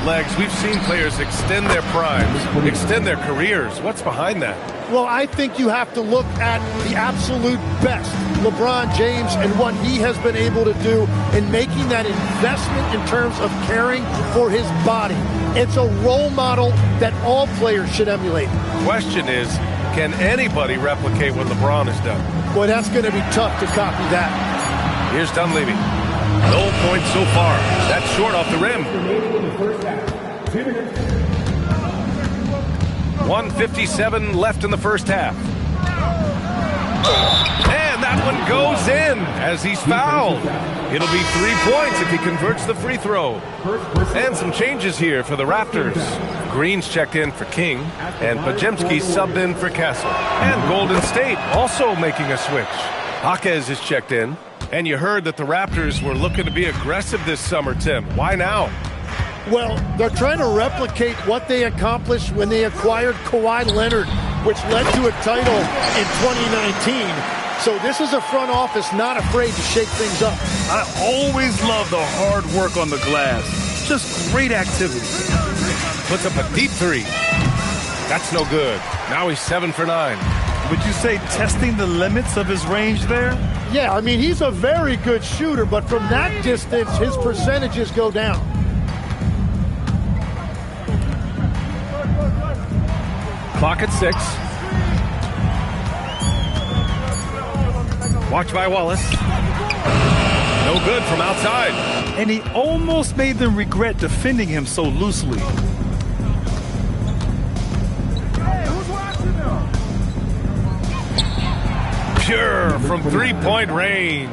Legs, we've seen players extend their primes, extend their careers. What's behind that? Well, I think you have to look at the absolute best, LeBron James, and what he has been able to do in making that investment in terms of caring for his body. It's a role model that all players should emulate. Question is, can anybody replicate what LeBron has done? Boy, that's going to be tough to copy that. Here's Dunleavy. No points so far. That's short off the rim. 1:57 left in the first half. And that one goes in as he's fouled. It'll be 3 points if he converts the free throw. And some changes here for the Raptors. Green's checked in for King, and Podziemski subbed in for Castle. And Golden State also making a switch. Jaquez is checked in. And you heard that the Raptors were looking to be aggressive this summer, Tim. Why now? Well, they're trying to replicate what they accomplished when they acquired Kawhi Leonard, which led to a title in 2019. So this is a front office not afraid to shake things up. I always love the hard work on the glass. Just great activity. Puts up a deep three. That's no good. Now he's 7 for 9. Would you say testing the limits of his range there? Yeah, I mean, he's a very good shooter, but from that distance, his percentages go down. Clock at 6. Watch by Wallace. No good from outside. And he almost made them regret defending him so loosely. Pure from three-point range.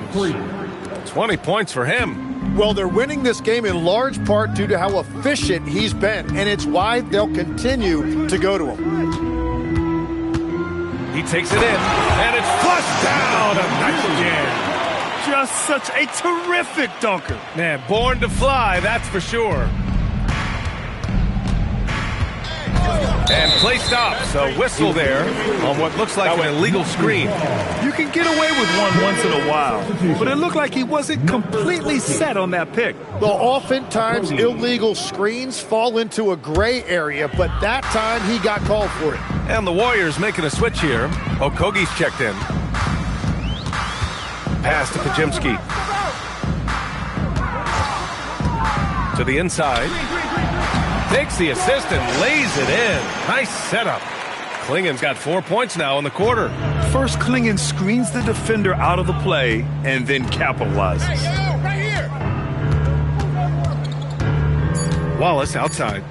20 points for him. Well, they're winning this game in large part due to how efficient he's been, and it's why they'll continue to go to him. He takes it in, and it's flushed down. A nice jam. Just such a terrific dunker. Man, born to fly, that's for sure. And play stops. A whistle there on what looks like an illegal screen. You can get away with one once in a while, but it looked like he wasn't completely set on that pick. Well, oftentimes illegal screens fall into a gray area, but that time he got called for it. And the Warriors making a switch here. Okogie's checked in. Pass to Podziemski. To the inside. Takes the assist and lays it in. Nice setup. Klingen's got 4 points now in the quarter. First, Klingen screens the defender out of the play and then capitalizes. Right here. Wallace outside.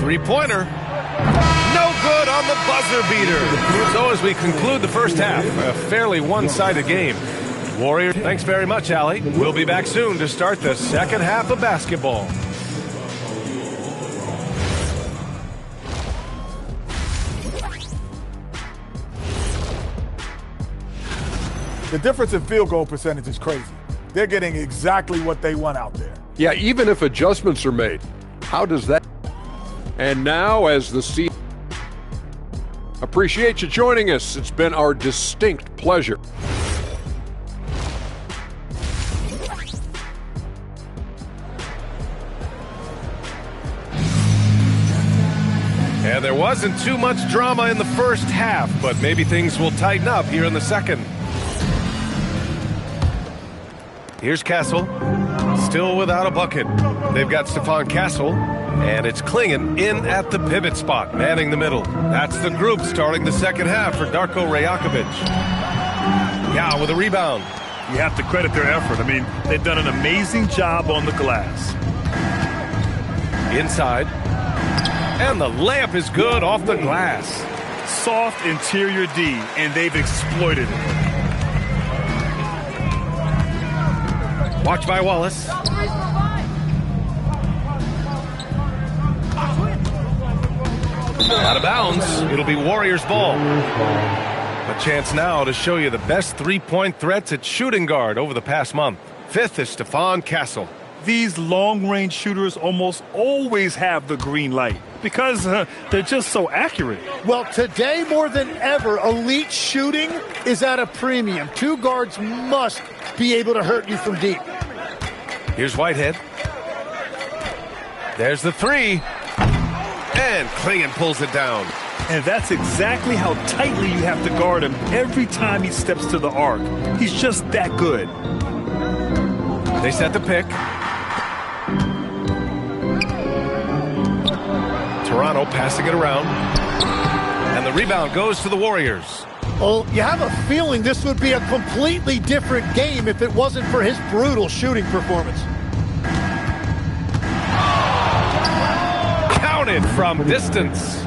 Three-pointer. No good on the buzzer beater. So as we conclude the first half, a fairly one-sided game. Warriors, thanks very much, Allie. We'll be back soon to start the second half of basketball. The difference in field goal percentage is crazy. They're getting exactly what they want out there. Yeah, even if adjustments are made, how does that? And now as the season. Appreciate you joining us. It's been our distinct pleasure. And there wasn't too much drama in the first half, but maybe things will tighten up here in the second. Here's Castle, still without a bucket. They've got Stephon Castle, and it's Klingen in at the pivot spot, manning the middle. That's the group starting the second half for Darko Rajakovic. Yao with a rebound. You have to credit their effort. I mean, they've done an amazing job on the glass. Inside. And the layup is good off the glass. Soft interior D, and they've exploited it. Watch by Wallace. Out of bounds. It'll be Warriors ball. A chance now to show you the best three-point threats at shooting guard over the past month. Fifth is Stephon Castle. These long-range shooters almost always have the green light because they're just so accurate. Well, today more than ever, elite shooting is at a premium. Two guards must be able to hurt you from deep. Here's Whitehead. There's the three. And Klingen pulls it down. And that's exactly how tightly you have to guard him every time he steps to the arc. He's just that good. They set the pick. Toronto passing it around. And the rebound goes to the Warriors. Well, you have a feeling this would be a completely different game if it wasn't for his brutal shooting performance. Counted from distance.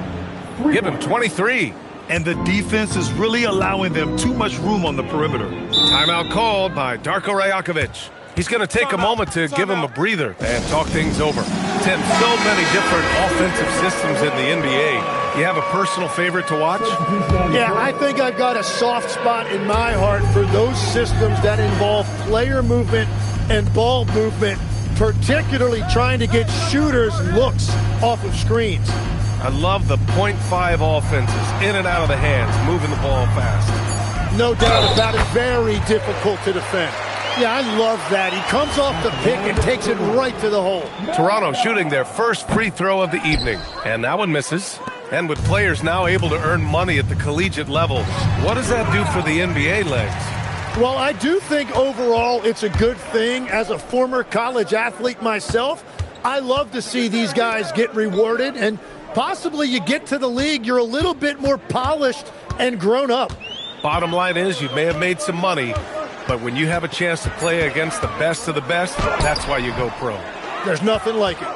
Give him 23. And the defense is really allowing them too much room on the perimeter. Timeout called by Darko Rajakovic. He's going to take a moment to give him a breather and talk things over. Tim, so many different offensive systems in the NBA. You have a personal favorite to watch? Yeah, I think I've got a soft spot in my heart for those systems that involve player movement and ball movement, particularly trying to get shooters looks off of screens. I love the .5 offenses, in and out of the hands, moving the ball fast. No doubt about it, very difficult to defend. Yeah, I love that. He comes off the pick and takes it right to the hole. Toronto shooting their first free throw of the evening, and that one misses. And with players now able to earn money at the collegiate level, what does that do for the NBA legs? Well, I do think overall it's a good thing. As a former college athlete myself, I love to see these guys get rewarded, and possibly you get to the league, you're a little bit more polished and grown up. Bottom line is you may have made some money, but when you have a chance to play against the best of the best, that's why you go pro. There's nothing like it.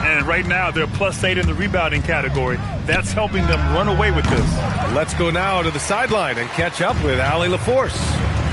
And right now, they're +8 in the rebounding category. That's helping them run away with this. Let's go now to the sideline and catch up with Allie LaForce.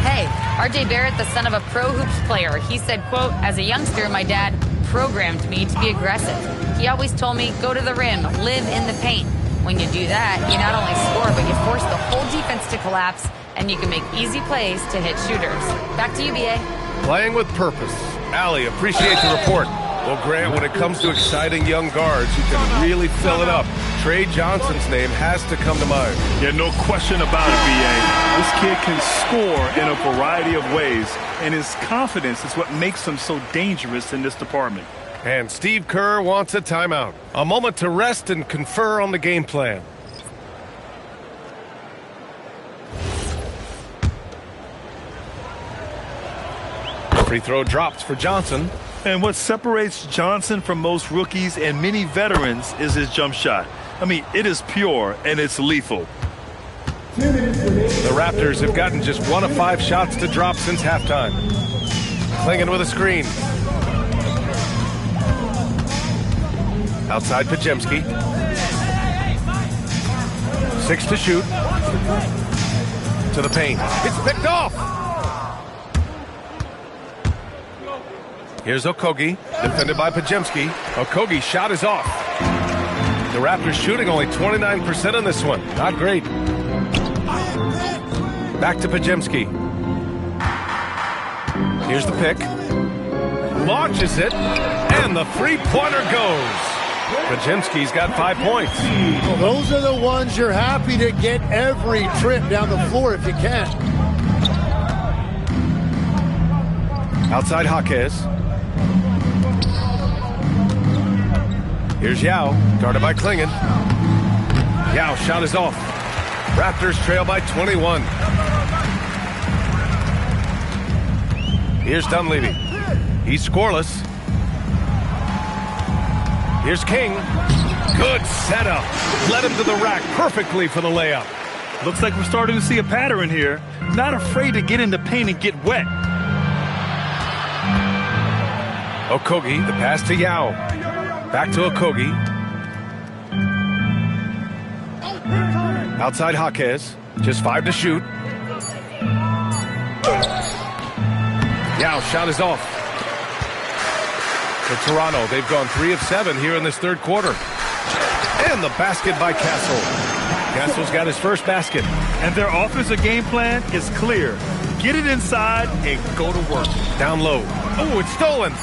Hey, R.J. Barrett, the son of a pro hoops player, he said, quote, as a youngster, my dad programmed me to be aggressive. He always told me, go to the rim, live in the paint. When you do that, you not only score, but you force the whole defense to collapse, and you can make easy plays to hit shooters. Back to you, B.A. Playing with purpose. Allie, appreciate the report. Well, Grant, when it comes to exciting young guards who can really fill it up, Trey Johnson's name has to come to mind. Yeah, no question about it, B.A. This kid can score in a variety of ways, and his confidence is what makes him so dangerous in this department. And Steve Kerr wants a timeout. A moment to rest and confer on the game plan. Free throw dropped for Johnson. And what separates Johnson from most rookies and many veterans is his jump shot. I mean, it is pure and it's lethal. The Raptors have gotten just 1 of 5 shots to drop since halftime. Clinging with a screen. Outside Pajemski. 6 to shoot. To the paint. It's picked off. Here's Okogie, defended by Pajemski. Okogie's shot is off. The Raptors shooting only 29% on this one. Not great. Back to Pajemski. Here's the pick. Launches it, and the three-pointer goes. Pajemski's got 5 points. Well, those are the ones you're happy to get every trip down the floor if you can. Outside Jaquez. Here's Yao, guarded by Klingon. Yao, shot is off. Raptors trail by 21. Here's Dunleavy. He's scoreless. Here's King. Good setup. Led him to the rack perfectly for the layup. Looks like we're starting to see a pattern here. Not afraid to get in the paint and get wet. Okogie, the pass to Yao. Back to Okogie. Outside Jaquez. Just 5 to shoot. Yao, shot is off. For Toronto, they've gone 3 of 7 here in this third quarter. And the basket by Castle. Castle's got his first basket. And their offensive game plan is clear. Get it inside and go to work. Down low. Oh, it's stolen.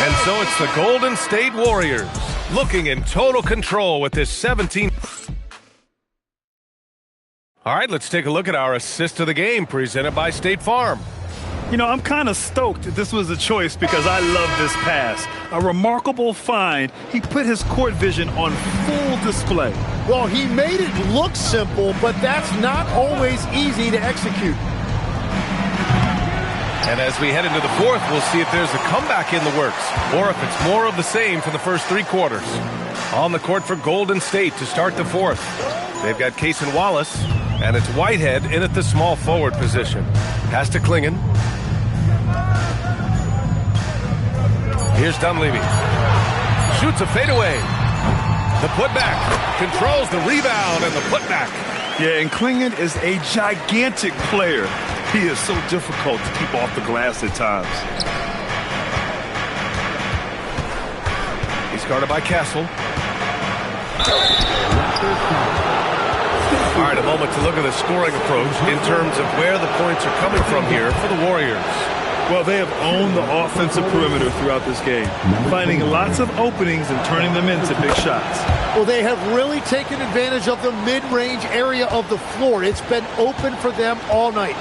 And so it's the Golden State Warriors looking in total control with this 17. All right, let's take a look at our assist of the game presented by State Farm. You know, I'm kind of stoked this was a choice because I love this pass. A remarkable find. He put his court vision on full display. Well, he made it look simple, but that's not always easy to execute. And as we head into the fourth, we'll see if there's a comeback in the works or if it's more of the same for the first 3 quarters. On the court for Golden State to start the fourth. They've got Cason Wallace, and it's Whitehead in at the small forward position. Pass to Klingon. Here's Dunleavy. Shoots a fadeaway. The putback. Controls the rebound and the putback. Yeah, and Klingon is a gigantic player. He is so difficult to keep off the glass at times. He's guarded by Castle. All right, a moment to look at the scoring approach in terms of where the points are coming from here for the Warriors. Well, they have owned the offensive perimeter throughout this game, finding lots of openings and turning them into big shots. Well, they have really taken advantage of the mid-range area of the floor. It's been open for them all night.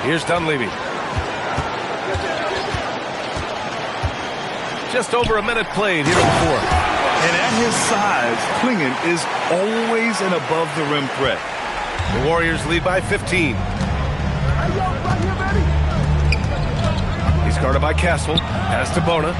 Here's Dunleavy. Just over a minute played here in the fourth. And at his size, Klingon is always an above-the-rim threat. The Warriors lead by 15. He's guarded by Castle. Has to Bona.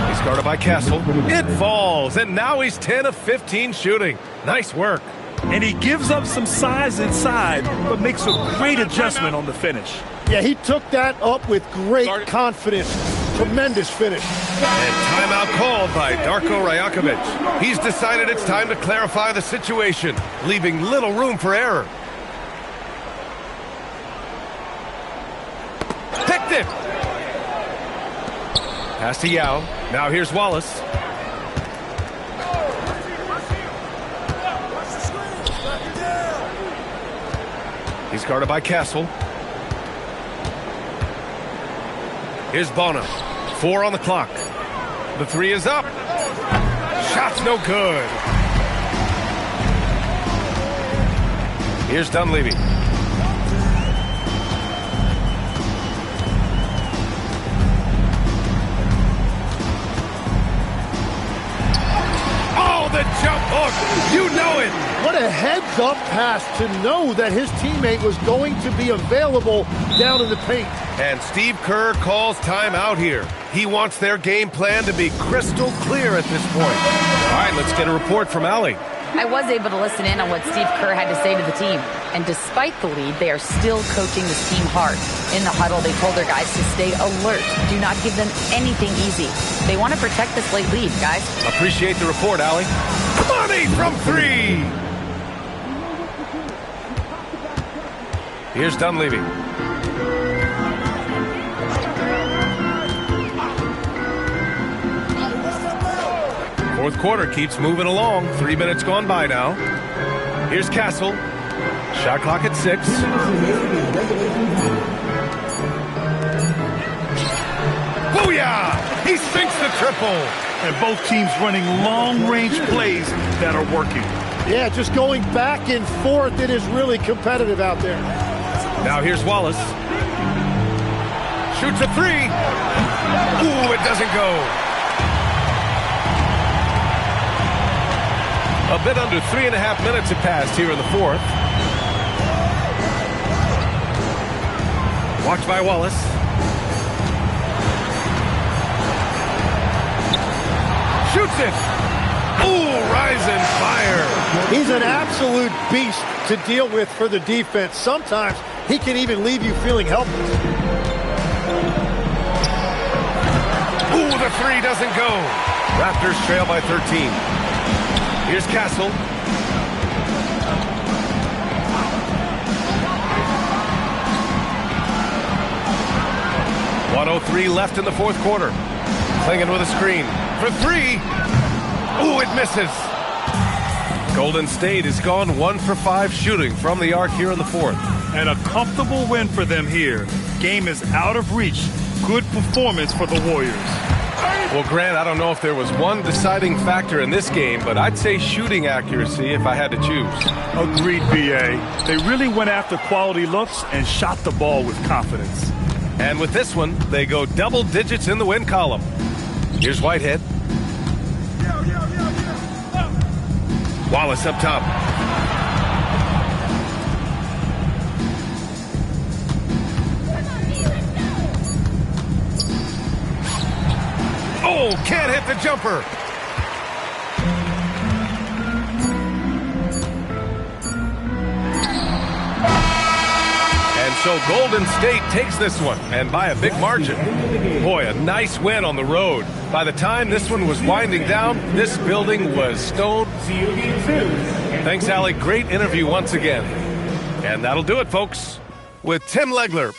He's guarded by Castle. It falls, and now he's 10 of 15 shooting. Nice work. And he gives up some size inside, but makes a great adjustment on the finish. Yeah, he took that up with great confidence. Tremendous finish. And timeout called by Darko Rajakovic. He's decided it's time to clarify the situation, leaving little room for error. Picked it! Pass to Yao. Now here's Wallace. He's guarded by Castle. Here's Bona. 4 on the clock. The 3 is up. Shot's no good. Here's Dunleavy. Oh, the jump hook. You know it. What a heads-up pass to know that his teammate was going to be available down in the paint. And Steve Kerr calls timeout here. He wants their game plan to be crystal clear at this point. All right, let's get a report from Allie. I was able to listen in on what Steve Kerr had to say to the team. And despite the lead, they are still coaching this team hard. In the huddle, they told their guys to stay alert. Do not give them anything easy. They want to protect this late lead, guys. Appreciate the report, Allie. Money from 3! Here's Dunleavy. Fourth quarter keeps moving along. 3 minutes gone by now. Here's Castle. Shot clock at 6. Booyah! He sinks the triple. And both teams running long-range plays that are working. Yeah, just going back and forth. It is really competitive out there. Now here's Wallace. Shoots a 3. Ooh, it doesn't go. A bit under 3.5 minutes have passed here in the fourth. Watched by Wallace. Shoots it. Ooh, rising fire. He's an absolute beast to deal with for the defense. Sometimes he can even leave you feeling helpless. Ooh, the 3 doesn't go. Raptors trail by 13. Here's Castle. .103 left in the fourth quarter. Klingon with a screen. For 3. Ooh, it misses. Golden State has gone 1 for 5 shooting from the arc here in the fourth. And a comfortable win for them here. Game is out of reach. Good performance for the Warriors. Well, Grant, I don't know if there was one deciding factor in this game, but I'd say shooting accuracy if I had to choose. Agreed, B.A. They really went after quality looks and shot the ball with confidence. And with this one, they go double digits in the win column. Here's Whitehead. Wallace up top. Oh, can't hit the jumper. So Golden State takes this one, and by a big margin. Boy, a nice win on the road. By the time this one was winding down, this building was stone. Thanks, Allie. Great interview once again. And that'll do it, folks. With Tim Legler,